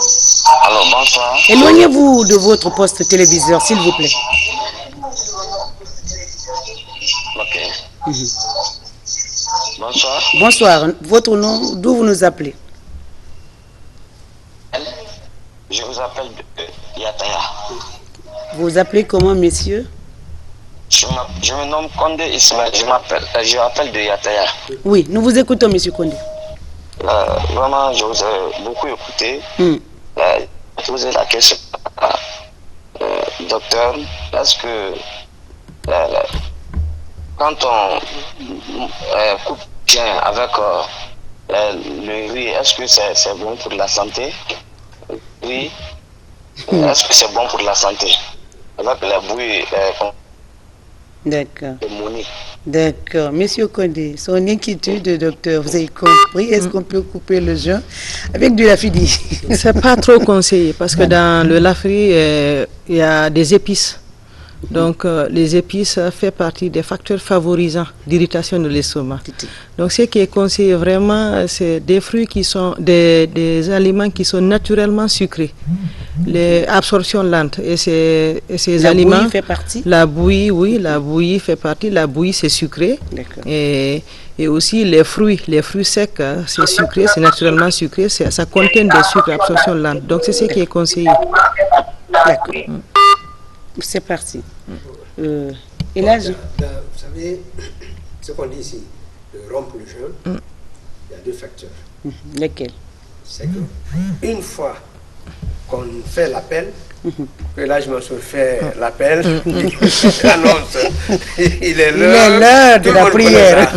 Allô, bonsoir. Éloignez-vous de votre poste téléviseur, s'il vous plaît. Ok. Bonsoir. Bonsoir. Votre nom, d'où vous nous appelez? Je vous appelle de Yataya. Vous vous appelez comment, messieurs? Je me nomme Kondé Ismaël. Je m'appelle de Yataya. Oui, nous vous écoutons, monsieur Kondé. Vraiment, je vous ai beaucoup écouté. Poser la question docteur, parce que quand on coupe bien avec le riz, est-ce que c'est bon pour la santé? Oui. Est-ce que c'est bon pour la santé? Avec la bouillie. D'accord. D'accord. Monsieur Kondé, son inquiétude, docteur, vous avez compris. Est-ce qu'on peut couper le jeûne avec du lafidi? C'est pas trop conseillé parce que dans le lafri, il y a des épices. Donc, les épices font partie des facteurs favorisants d'irritation de l'estomac. Donc, ce qui est conseillé vraiment, c'est des fruits qui sont des aliments qui sont naturellement sucrés. les absorptions lentes et ces La aliments. bouillie fait partie? La bouillie, oui, la bouillie fait partie. La bouillie, c'est sucré. Et aussi les fruits secs, c'est sucré, c'est naturellement sucré. Ça contient des sucres, absorption lente. Donc c'est ce qui est conseillé. D'accord. C'est parti. Et là, vous savez, ce qu'on dit ici, de rompre le jeûne, il y a 2 facteurs. Lesquels? C'est qu'une fois qu'on fait l'appel, que là je me suis fait l'appel, j'annonce, il est l'heure de la prière.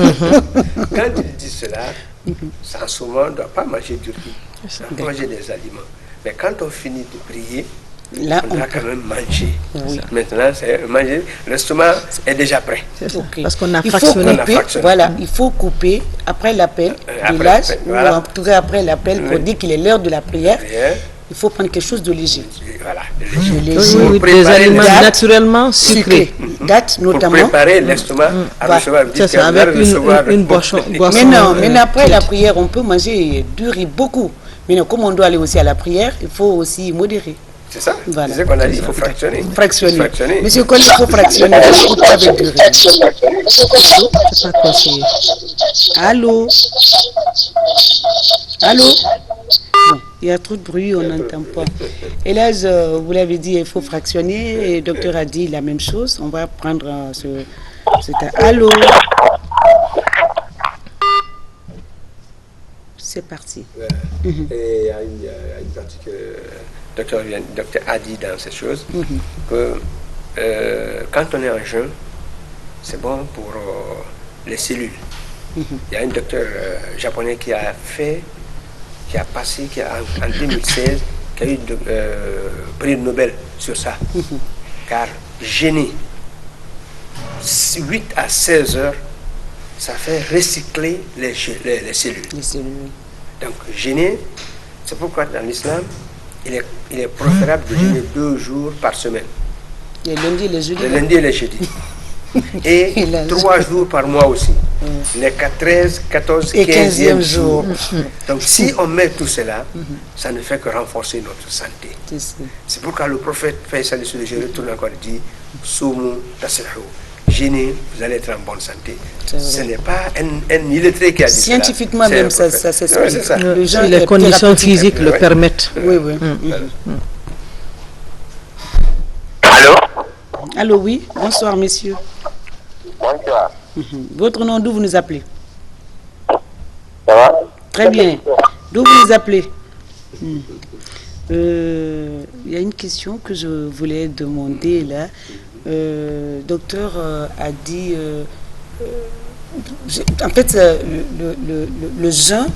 Quand il dit cela, en ce moment, on ne doit pas manger du riz, on doit manger des aliments. Mais quand on finit de prier, là, on doit quand même manger. Oui. Maintenant, c'est manger. L'estomac est déjà prêt. Okay. Parce qu'on a il fractionné. faut couper, voilà, il faut couper après l'appel de l'âge, ou en tout cas après l'appel pour dire qu'il est l'heure de la prière. Il faut prendre quelque chose de léger. Voilà, oui, des aliments naturellement sucrés. Date notamment. Pour préparer l'estomac à recevoir. C'est ça, avec une boisson. Mais après la prière, on peut manger du riz, beaucoup. Mais non, comme on doit aller aussi à la prière, il faut aussi modérer. C'est ça, voilà. C'est ce qu'on a dit, il faut fractionner. Fractionner. Monsieur Colli, il faut fractionner. Avec du riz. C'est pas conseillé. Allô? Allô? Bon, il y a trop de bruit, on n'entend pas. Et là, vous l'avez dit, il faut fractionner. Et le docteur a dit la même chose. On va prendre allô? C'est parti. Et il y a une partie que le docteur a dit dans ces choses, que quand on est en jeûne, c'est bon pour les cellules. Il y a un docteur japonais qui a passé en 2016, qui a eu prix Nobel sur ça. Car jeûner 8 à 16 heures, ça fait recycler les cellules. Donc jeûner, c'est pourquoi dans l'islam, il est préférable de jeûner 2 jours par semaine. Les lundis et les jeudis. Les lundis et les jeudis. Et 3 jours par mois aussi. Les 13, 14 et 15e jours. Donc si on met tout cela, ça ne fait que renforcer notre santé. C'est pourquoi le prophète Faisal, je retourne encore, dit Soumu tasihou. Jeûnez, vous allez être en bonne santé. Ce n'est pas un illettré qui a dit ça. Scientifiquement même, ça s'explique. Si les conditions physiques le permettent. Oui. Allô? Allô, oui. Bonsoir, messieurs. Bonsoir. Votre nom, d'où vous nous appelez? Ça va? Très bien. D'où vous nous appelez? Il y a une question que je voulais demander là. Docteur a dit, en fait, le jeûne,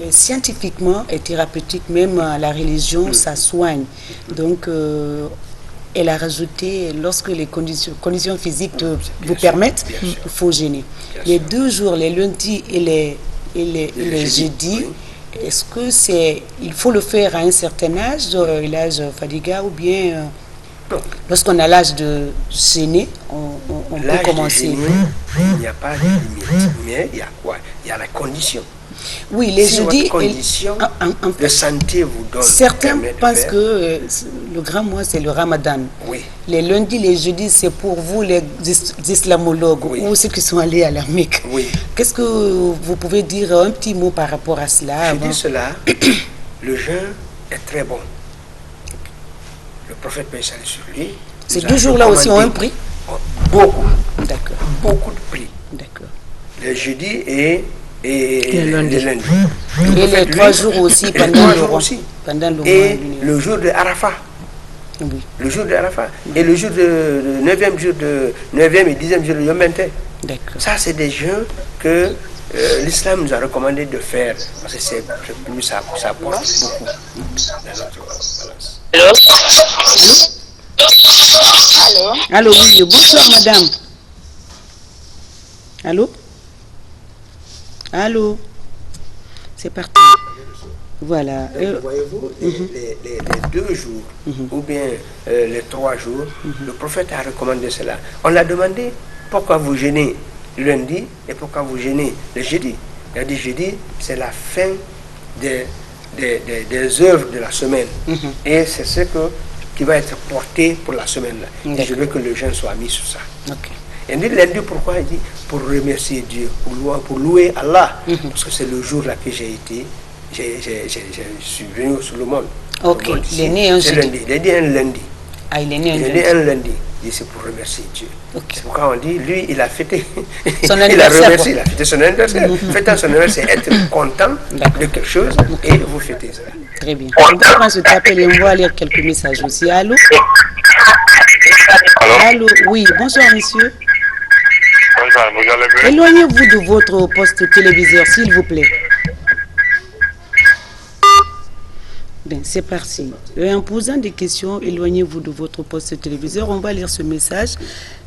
scientifiquement et thérapeutique, même la religion, ça soigne. Donc, elle a rajouté, lorsque les conditions physiques vous permettent, il faut jeûner. Les 2 jours, les lundis et les jeudis, est-ce que il faut le faire à un certain âge, l'âge Fadiga, ou bien lorsqu'on a l'âge de jeûner, on peut commencer? Il n'y a pas de limite, mais il y a quoi? Il y a la condition. Oui, les jeudis. Votre condition de santé vous donne. Certains pensent que le grand mois, c'est le Ramadan. Oui. Les lundis, les jeudis, c'est pour vous, les islamologues, ou ceux qui sont allés à la Mecque. Oui. Qu'est-ce que vous pouvez dire, un petit mot par rapport à cela? Je dis cela, le jeûne est très bon. Le prophète paix salut sur lui. Ces 2 jours-là aussi ont un prix? Beaucoup. D'accord. Beaucoup de prix. D'accord. Le jeudi et le lundi. Et les 3 jours aussi pendant le mois. Et le jour de Arafat. Oui. Le jour de Arafat. Et le jour de 9e jour de 9e et 10e jour de Yom Kippur. D'accord. Ça, c'est des jeûnes que l'islam nous a recommandé de faire. Parce que c'est plus ça porte beaucoup dans notre balance. Allô? Allô, oui. Bonsoir, madame. Allô? Allô? C'est parti. Voilà. Voyez-vous, les 2 jours ou bien les 3 jours, le prophète a recommandé cela. On l'a demandé, pourquoi vous jeûnez lundi et pourquoi vous jeûnez le jeudi? Il a dit jeudi, c'est la fin des œuvres de la semaine. Et c'est ce qui va être porté pour la semaine. Là. Et je veux que le jeûne soit mis sur ça. Et dit lundi, pourquoi? Il dit pour remercier Dieu, pour louer Allah. Parce que c'est le jour là que je suis venu sur le monde. Ok, il est né un jeudi. Il est né un lundi. Ah, il est né un lundi. Et c'est pour remercier Dieu. C'est pourquoi on dit, lui, il a fêté son il anniversaire. a remercié, il a fêté son anniversaire. Fêter son anniversaire, c'est être content de quelque chose et vous fêtez ça. Très bien. On va prendre cet appel et on va lire quelques messages aussi. Allô? Allô? Oui, bonsoir monsieur. Bonsoir, vous allez bien? Éloignez-vous de votre poste téléviseur, s'il vous plaît. Bien, c'est parti. En posant des questions, éloignez-vous de votre poste téléviseur. On va lire ce message.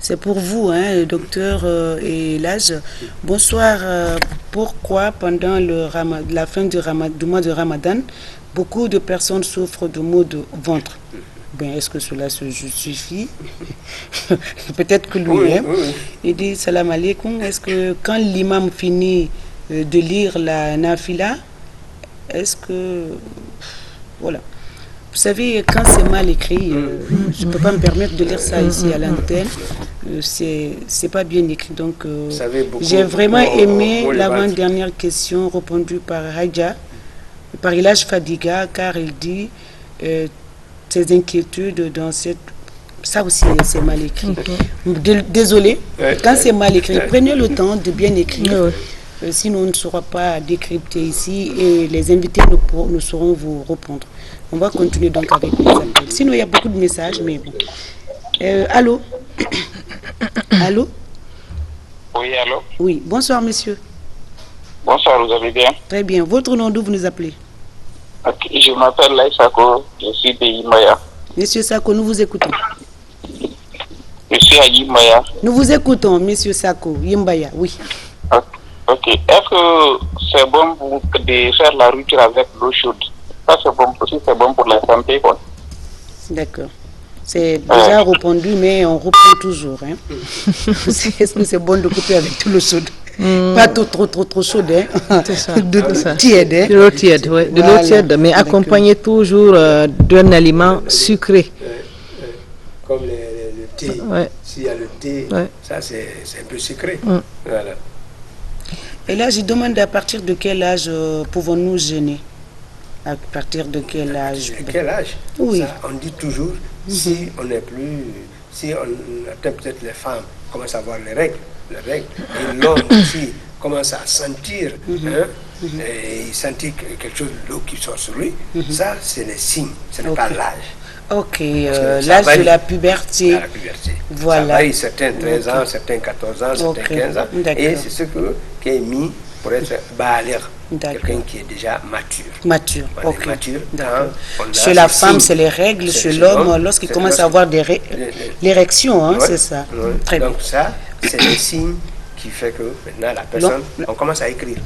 C'est pour vous, hein, docteur et l'âge. Bonsoir. Pourquoi pendant la fin du mois de Ramadan, beaucoup de personnes souffrent de maux de ventre? Ben, est-ce que cela se justifie? Peut-être que lui, oui, hein. Oui. Il dit salam alaikum. Est-ce que quand l'imam finit de lire la nafila, est-ce que... Voilà. Vous savez, quand c'est mal écrit, je ne peux pas me permettre de lire ça ici à l'antenne. C'est pas bien écrit. Donc, j'ai vraiment aimé l'avant-dernière question répondue par Hadja, par Ilaj Fadiga, car il dit ses inquiétudes dans cette... Ça aussi, c'est mal écrit. Désolé, quand c'est mal écrit, prenez le temps de bien écrire. Sinon, on ne saura pas décrypter ici et les invités ne sauront vous répondre. On va continuer donc avec les appels. Sinon, il y a beaucoup de messages, mais bon. Allô? Allô? Oui, allô? Oui, bonsoir monsieur. Bonsoir, vous allez bien? Très bien. Votre nom, d'où vous nous appelez? Okay, je m'appelle Lai Sako, je suis de Yimbaya. Monsieur Sako, nous vous écoutons. Je suis à Yimbaya. Nous vous écoutons, monsieur Sako, Yimbaya, oui. Ok. Est-ce que c'est bon de faire la rupture avec l'eau chaude? Ça, c'est bon aussi, c'est bon pour la santé, quoi. D'accord. C'est déjà répondu, mais on reprend toujours. Hein. Est-ce que c'est bon de couper avec de l'eau chaude? Pas trop chaude, hein. C'est ça. De l'eau tiède. Hein. De l'eau tiède, oui. De l'eau tiède, mais accompagné toujours d'un aliment sucré. Comme le thé. Ouais. S'il y a le thé, ça c'est un peu sucré. Voilà. Et là, je demande à partir de quel âge pouvons-nous jeûner? À partir de quel âge? De quel âge? Oui. Ça, on dit toujours, si on n'est plus, si on atteint peut-être les femmes, commencent à avoir les règles, et l'homme aussi commence à sentir, et il sentit quelque chose de l'eau qui sort sur lui, ça c'est les signes, ce n'est pas l'âge. Ok, l'âge de la puberté. La puberté. Voilà. Ça varie, certains 13 ans, certains 14 ans, certains 15 ans. Et c'est ce qui est mis pour être balaire. Quelqu'un qui est déjà mature. Mature, ok. Mature, chez la femme, c'est les règles. Chez l'homme, lorsqu'il commence à avoir l'érection, hein, c'est ça. Très bien. Donc ça, c'est le signe qui fait que maintenant la personne, on commence à écrire.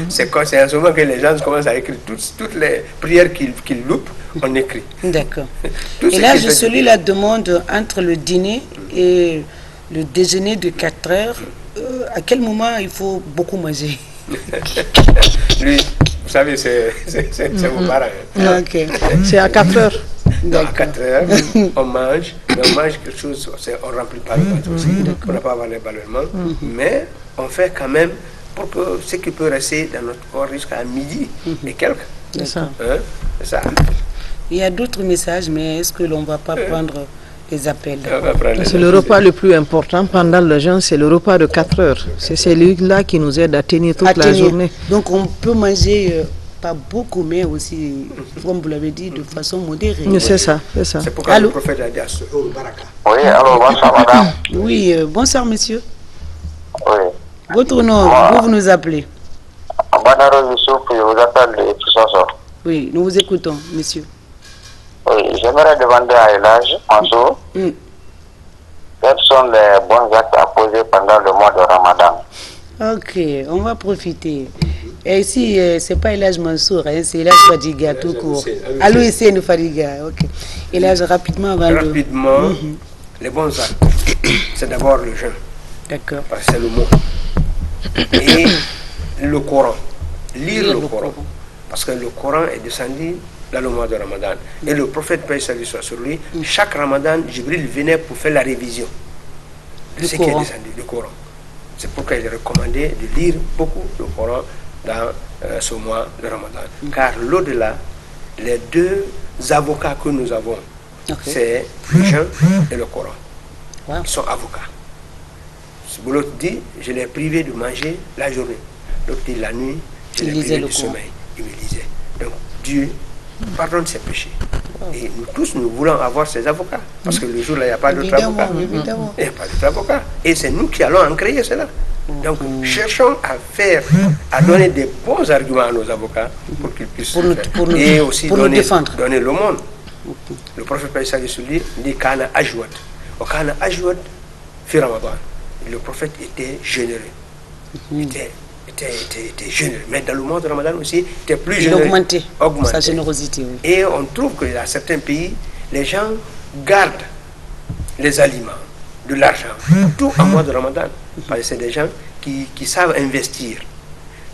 C'est en ce moment que les gens commencent à écrire toutes les prières qu'ils loupent, on écrit. D'accord. Et là, je celui la demande entre le dîner et le déjeuner de 4 heures. À quel moment il faut beaucoup manger? Lui, vous savez, c'est vos parents. Okay. C'est à 4 heures. À 4 heures, on mange, mais on mange quelque chose, on ne remplit pas le ventre aussi, on n'a pas avoir les ballonnements, mais on fait quand même pour que ce qui peut rester dans notre corps jusqu'à midi et quelques. C'est ça. C'est ça. Il y a d'autres messages, mais est-ce que l'on ne va pas prendre les appels? C'est le repas le plus important pendant le jeûne, c'est le repas de 4 heures. C'est celui-là qui nous aide à tenir toute la journée. Donc on peut manger pas beaucoup, mais aussi, comme vous l'avez dit, de façon modérée. C'est ça, c'est ça. C'est pourquoi le prophète a dit à ce baraka. Oui, alors bonsoir madame. Oui, bonsoir monsieur. Oui. Votre nom, vous nous appelez? Banaro Youssouf, je vous appelle de Toussaint. Oui, nous vous écoutons, monsieur. Oui, j'aimerais demander à Elage, Mansour, quels sont les bons actes à poser pendant le mois de Ramadan? Ok, on va profiter. Et ici, c'est pas Elage Mansour, hein, c'est Elage Fadiga tout court. Allô, ici, nous Fadiga, ok. Elage, rapidement avant Rapidement, les bons actes, c'est d'abord le jeûne. D'accord. Parce que c'est le mot. Et le Coran. Lire le Coran. Parce que le Coran est descendu dans le mois de Ramadan. Et le prophète, paix et salut soit sur lui, chaque Ramadan, Jibril venait pour faire la révision de ce qui est descendu, du Coran. C'est pourquoi il est recommandé de lire beaucoup le Coran dans ce mois de Ramadan. Car l'au-delà, les deux avocats que nous avons, c'est le jeûne et le Coran. Ils sont avocats. L'autre dit, je l'ai privé de manger la journée. L'autre dit, la nuit, je l'ai privé du sommeil. Il me lisait. Donc Dieu pardonne ses péchés. Et nous tous, nous voulons avoir ces avocats. Parce que le jour-là, il n'y a pas d'autres avocats. Il n'y a pas d'autres avocats. Et c'est nous qui allons en créer cela. Donc, cherchons à donner des bons arguments à nos avocats pour qu'ils puissent et aussi donner le monde. Le prophète Païs dit Kana Ajwad. Kana Ajwad fi Ramadan. Le prophète était généreux. Était généreux. Mais dans le mois de Ramadan aussi, il était plus généreux. Augmenté. Sa générosité. Oui. Et on trouve que dans certains pays, les gens gardent les aliments, de l'argent, tout en mois de Ramadan. Parce que c'est des gens qui savent investir.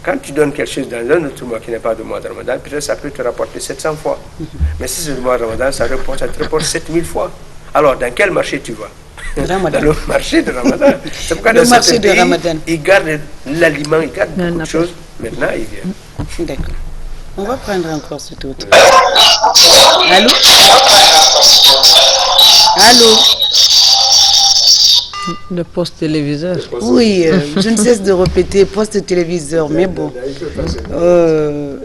Quand tu donnes quelque chose dans un autre mois qui n'est pas de mois de Ramadan, peut-être ça peut te rapporter 700 fois. Mais si c'est le mois de Ramadan, ça te rapporte 7000 fois. Alors, dans quel marché tu vas? Ramadan. Dans le marché de Ramadan. C'est pourquoi le marché de Ramadan. Ils gardent l'aliment, ils gardent beaucoup de choses. Maintenant, ils viennent. D'accord. On va prendre encore ce autre. Allô? Allô? Le poste téléviseur. Oui, je ne cesse de répéter poste téléviseur, mais bon.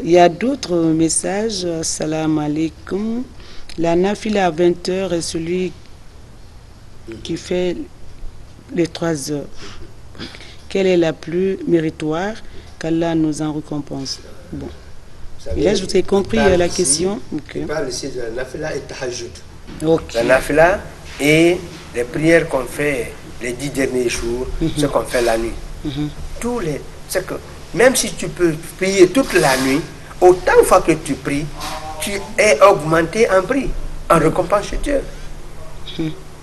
Il y a d'autres messages. Salam alaikum. La nafila à 20h est celui qui fait les 3 heures. Quelle est la plus méritoire? Qu'Allah nous en récompense. Bon. Et là, je vous ai compris la question. Il parle ici de la nafila et tahajjud. La nafila et les prières qu'on fait les 10 derniers jours, ce qu'on fait la nuit. C'est que même si tu peux prier toute la nuit, autant de fois que tu pries, tu es augmenté en prix, en récompense chez Dieu.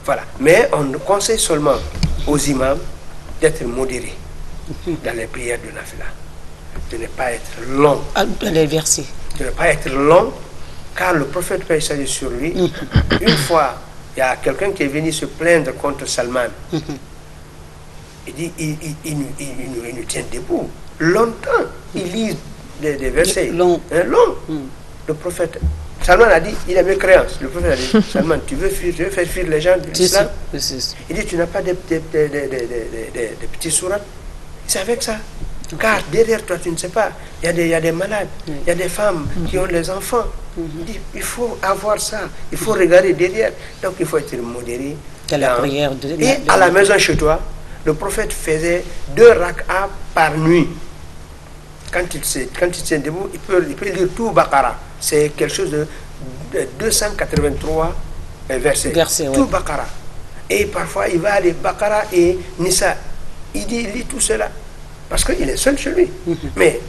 Voilà. Mais on conseille seulement aux imams d'être modérés dans les prières de nafila. De ne pas être long. Les versets. De ne pas être long, car le prophète paix salut sur lui, une fois, il y a quelqu'un qui est venu se plaindre contre Salman. Il dit, il nous tient debout. Longtemps, il lit des versets. Long. Le prophète, Salman a dit, il a mes créances. Le prophète a dit, Salman, tu veux faire fuir les gens de l'islam? Il dit, tu n'as pas de petits sourates? C'est avec ça. Car derrière toi, tu ne sais pas, il y a des malades, il y a des femmes qui ont des enfants. Il faut avoir ça, il faut regarder derrière. Donc il faut être modéré. La prière et à la maison chez toi, le prophète faisait 2 rak'ah par nuit. Quand il se tient debout, il peut lire tout Baqara. C'est quelque chose de 283 versets. Tout Baqara. Et parfois, il va aller Baqara et Nisa. Il lit tout cela. Parce qu'il est seul chez lui. Mais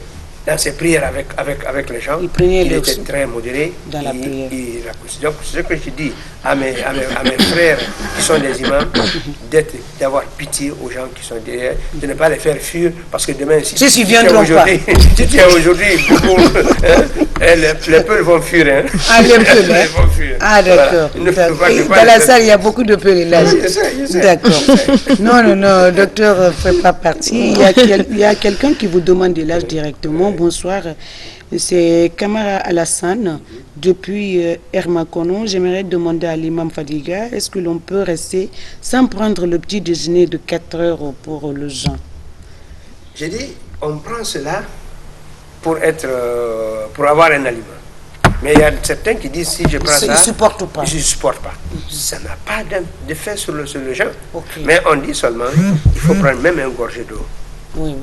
dans ses prières avec les gens, il était très modéré. Dans la prière. Donc, ce que je dis à mes frères qui sont des imams, d'avoir pitié aux gens qui sont derrière, de ne pas les faire fuir, parce que demain, si tu viens aujourd'hui, les peuls vont fuir. Hein. Ah, les peuls, hein. Vont fuir. Ah, d'accord. Voilà. Dans la salle, il y a beaucoup de pèlerinages. D'accord. Non, docteur ne fait pas partie. Il y a quelqu'un qui vous demande de l'âge directement. Bonsoir. C'est Kamara Alassane, depuis Hermakono. J'aimerais demander à l'imam Fadiga, est-ce que l'on peut rester sans prendre le petit déjeuner de 4 heures pour le jeûne? J'ai dit, on prend cela pour avoir un aliment. Mais il y a certains qui disent, si je prends ça, ils ne supportent pas. Je ne supporte pas. Ça n'a pas d'effet sur le jeûne. Mais on dit seulement, il faut prendre même un gorgée d'eau. Oui.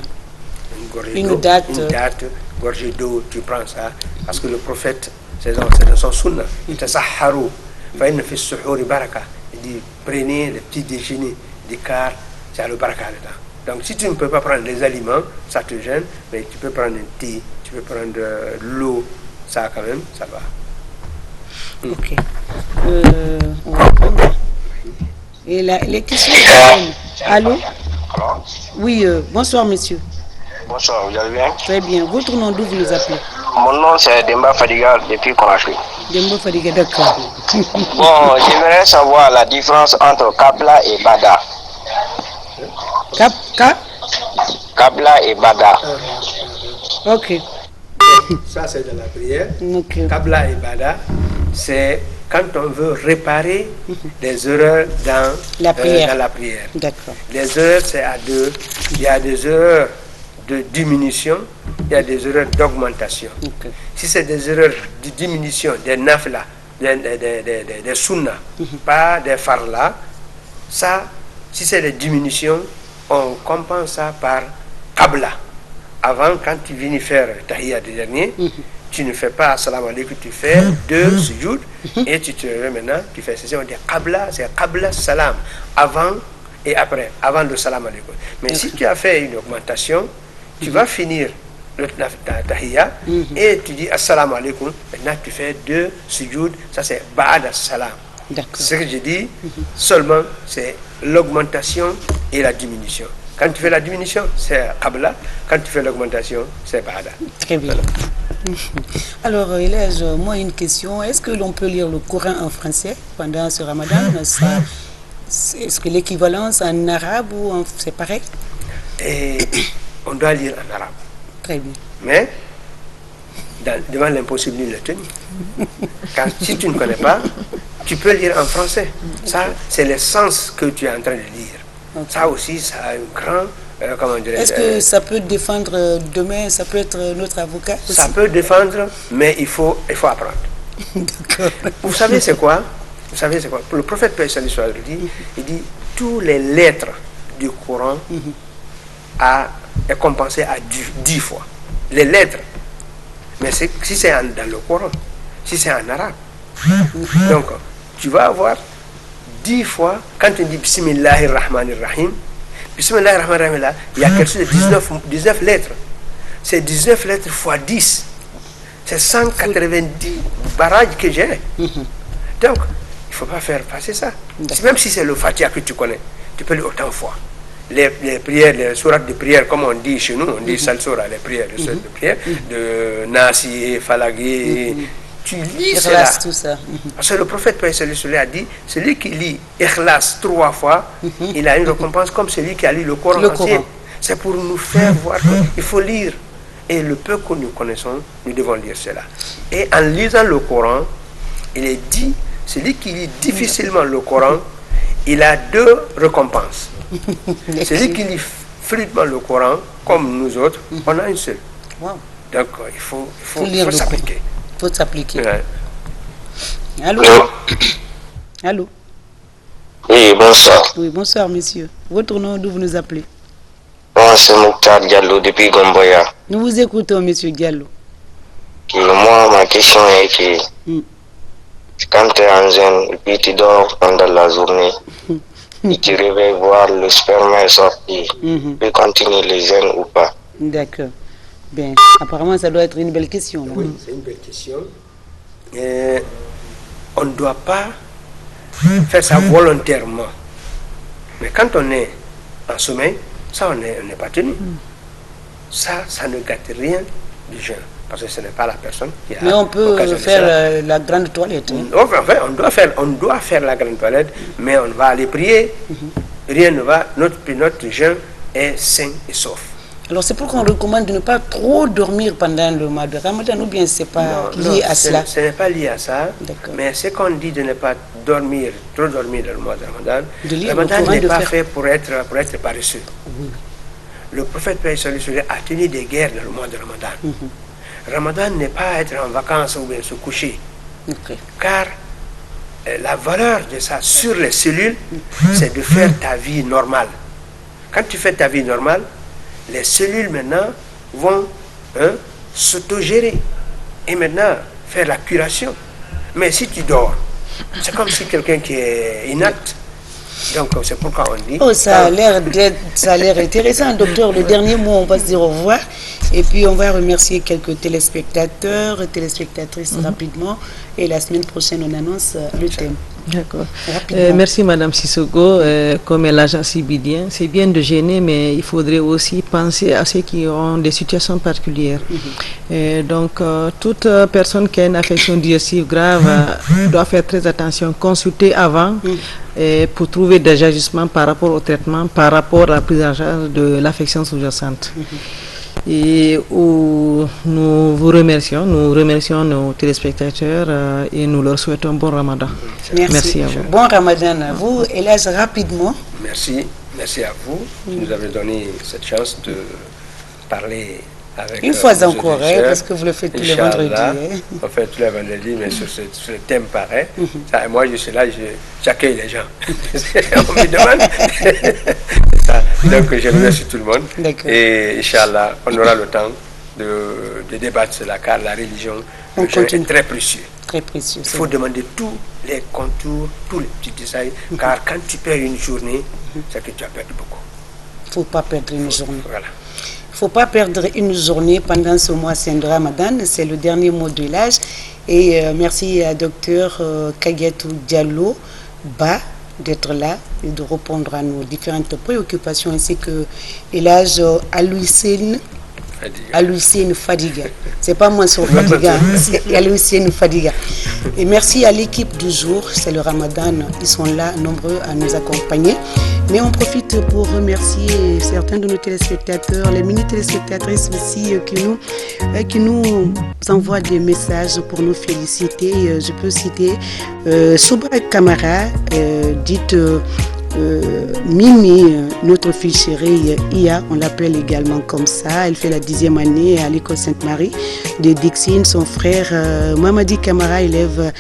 Une date, gorgée d'eau, tu prends ça, parce que le prophète, c'est dans son sunna, il dit, prenez le petit déjeuner d'écart, c'est le baraka dedans. Donc si tu ne peux pas prendre les aliments, ça te gêne, mais tu peux prendre un thé, tu peux prendre de l'eau, ça quand même, ça va. Ok. On va prendre. Et les questions. Allô? Alors? Oui, bonsoir monsieur. Bonsoir, vous allez bien? Très bien. Votre nom, d'où vous nous appelez? Mon nom c'est Demba Fadiga depuis Conakry. Demba Fadiga, d'accord. Bon, j'aimerais savoir la différence entre Kabla et Bada. Kabla et Bada. Ok. Ça, c'est de la prière. Ok. Kabla et Bada, c'est quand on veut réparer des erreurs dans La prière. dans la prière. D'accord. Les erreurs, c'est à deux. Il y a des erreurs de diminution, il y a des erreurs d'augmentation. Ok. Si c'est des erreurs de diminution, des nafla, des sunna, pas des farla, ça, si c'est des diminutions, on compense ça par kabla. Avant, quand tu viens faire tahiyya de dernier, tu ne fais pas salam alaikum, tu fais deux sujoud et tu te réveilles maintenant, tu fais ceci, on dit kabla, c'est kabla salam, avant et après, avant le salam alaikum. Mais si tu as fait une augmentation, tu vas finir ta tahiyya et tu dis assalamu alaikum, maintenant tu fais deux sujoud, ça c'est ba'da salam. D'accord. Ce que je dis, seulement c'est l'augmentation et la diminution. Quand tu fais la diminution, c'est Kabla. Quand tu fais l'augmentation, c'est Ba'da. Très bien. Alors, Elège, moi, une question. Est-ce que l'on peut lire le Coran en français pendant ce ramadan? Est-ce que l'équivalence en arabe ou c'est pareil? Et on doit lire en arabe. Très bien. Mais, devant l'impossible, nul n'est tenu. Car si tu ne connais pas, tu peux lire en français. Ça, c'est l'essence que tu es en train de lire. Okay. Ça aussi, ça a un grand... comment dirais-je, est-ce que ça peut défendre demain? Ça peut être notre avocat aussi? Ça peut défendre, mais il faut apprendre. D'accord. Vous savez c'est quoi? Vous savez c'est quoi? Le prophète Paix Salut soit dit, il dit tous les lettres du Coran est compensé à 10 fois. Les lettres. Mais si c'est dans le Coran, si c'est en arabe. Donc, tu vas avoir 10 fois, quand tu dis Bismillahirrahmanirrahim, Bismillahirrahmanirrahim, là, il y a quelque chose de 19 lettres. C'est 19 lettres fois 10. C'est 190 barrages que j'ai. Donc, il ne faut pas faire passer ça. Même si c'est le Fatiha que tu connais, tu peux lire autant de fois. Les prières, les sourates de prière, comme on dit chez nous, on dit Salsora, les prières, les sourates de prière, de Nasi, Falaghi. Tu lis cela. Tout ça. Parce que le prophète a dit, celui qui lit Ikhlas 3 fois, il a une récompense comme celui qui a lu le Coran entier. C'est pour nous faire voir qu'il faut lire. Et le peu que nous connaissons, nous devons lire cela. Et en lisant le Coran, il est dit, celui qui lit difficilement le Coran, il a 2 récompenses. Celui qui lit fluidement le Coran, comme nous autres, on a une seule. Wow. Donc il faut s'appliquer. Il faut s'appliquer. Ouais. Allô? Allô? Oui, bonsoir. Oui, bonsoir, monsieur. Votre nom, d'où vous nous appelez? Moi, c'est Mouktar Diallo depuis Gomboya. Nous vous écoutons, monsieur Diallo. Moi, ma question est que quand tu es en jeûne et puis tu dors pendant la journée, et tu réveilles voir le sperme est sorti, tu peux continuer le jeûne ou pas? D'accord. Bien, apparemment, ça doit être une belle question. Là. Oui, c'est une belle question. On ne doit pas faire ça volontairement. Mais quand on est en sommeil, ça, on n'est pas tenu. Ça ne gâte rien du jeûne. Parce que ce n'est pas la personne qui a... Mais on peut faire la grande toilette. Hein? Enfin, on doit faire la grande toilette, mais on va aller prier. Rien ne va. Notre jeûne est sain et sauf. Alors c'est pourquoi on recommande de ne pas trop dormir pendant le mois de Ramadan, ou bien c'est pas lié à cela? Ce n'est pas lié à ça, mais ce qu'on dit de ne pas dormir, trop dormir dans le mois de Ramadan, le Ramadan n'est pas fait pour être paresseux. Le prophète a tenu des guerres dans le mois de Ramadan. Ramadan n'est pas être en vacances ou bien se coucher, car la valeur de ça sur les cellules, c'est de faire ta vie normale. Quand tu fais ta vie normale, les cellules maintenant vont s'autogérer et maintenant faire la curation. Mais si tu dors, c'est comme si quelqu'un qui est inapte. Donc c'est pourquoi on dit... Oh, ça a l'air intéressant, docteur. Le dernier mot, on va se dire au revoir. Et puis, on va remercier quelques téléspectateurs et téléspectatrices rapidement. Et la semaine prochaine, on annonce le thème. D'accord. Merci Madame Sissoko. Comme elle a si bien, c'est bien de gêner, mais il faudrait aussi penser à ceux qui ont des situations particulières. Donc, toute personne qui a une affection digestive grave doit faire très attention, consulter avant pour trouver des agissements par rapport au traitement, par rapport à la prise en charge de l'affection sous-jacente. Et où nous vous remercions, nos téléspectateurs et nous leur souhaitons un bon ramadan. Merci à vous. Bon ramadan à vous. Hélas, rapidement. Merci à vous qui nous avez donné cette chance de parler avec une fois encore, parce que vous le faites tous les vendredis. On fait tous les vendredis, mais sur ce thème pareil. Ça, moi, je suis là, j'accueille les gens. On me demande. Donc, je remercie tout le monde. Et Inch'Allah, on aura le temps de débattre sur la car la religion, le jeûne est très précieux. Très précieux. Il faut demander tous les contours, tous les petits détails, car quand tu perds une journée, c'est que tu as perdu beaucoup. Il ne faut pas perdre une journée. Voilà. Il ne faut pas perdre une journée pendant ce mois saint de Ramadan, c'est le dernier mot de l'âge. Et merci à Dr Kaguetou Diallo Ba d'être là et de répondre à nos différentes préoccupations, ainsi que l'âge Alouissène Fadiga. C'est pas moi sur Fadiga, c'est Alouissène Fadiga. Et merci à l'équipe du jour, c'est le Ramadan, ils sont là nombreux à nous accompagner. Mais on profite pour remercier certains de nos téléspectateurs, les mini-téléspectatrices aussi qui nous envoient des messages pour nous féliciter. Je peux citer Souba Kamara, dite Mimi, notre fille chérie Ia, on l'appelle également comme ça. Elle fait la 10e année à l'école Sainte-Marie de Dixine. Son frère Mamadi Kamara, élève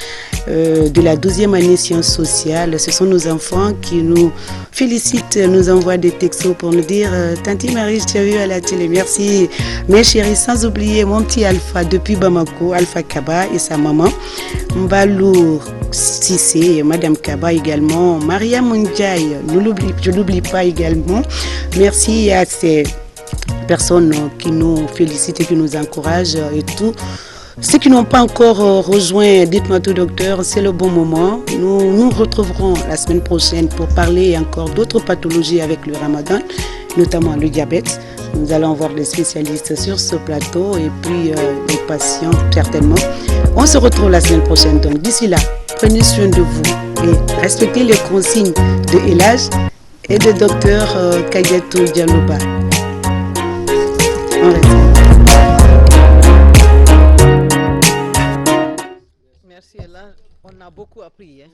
de la 12e année sciences sociales. Ce sont nos enfants qui nous félicitent, nous envoient des textos pour nous dire Tanti Marie, je t'ai vu à la télé, merci mes chéris. Sans oublier mon petit Alpha depuis Bamako, Alpha Kaba et sa maman Mbalou Sissé, Madame Kaba également, Maria Mundjaï, je n'oublie pas également. Merci à ces personnes qui nous félicitent et qui nous encouragent et tout. Ceux qui n'ont pas encore rejoint, dites-moi tout docteur, c'est le bon moment. Nous nous retrouverons la semaine prochaine pour parler encore d'autres pathologies avec le Ramadan, notamment le diabète. Nous allons voir des spécialistes sur ce plateau et puis des patients certainement. On se retrouve la semaine prochaine. Donc d'ici là, prenez soin de vous et respectez les consignes de Elage et de docteur Kaguetou Diallo Ba. On reste. Merci, là, on a beaucoup appris.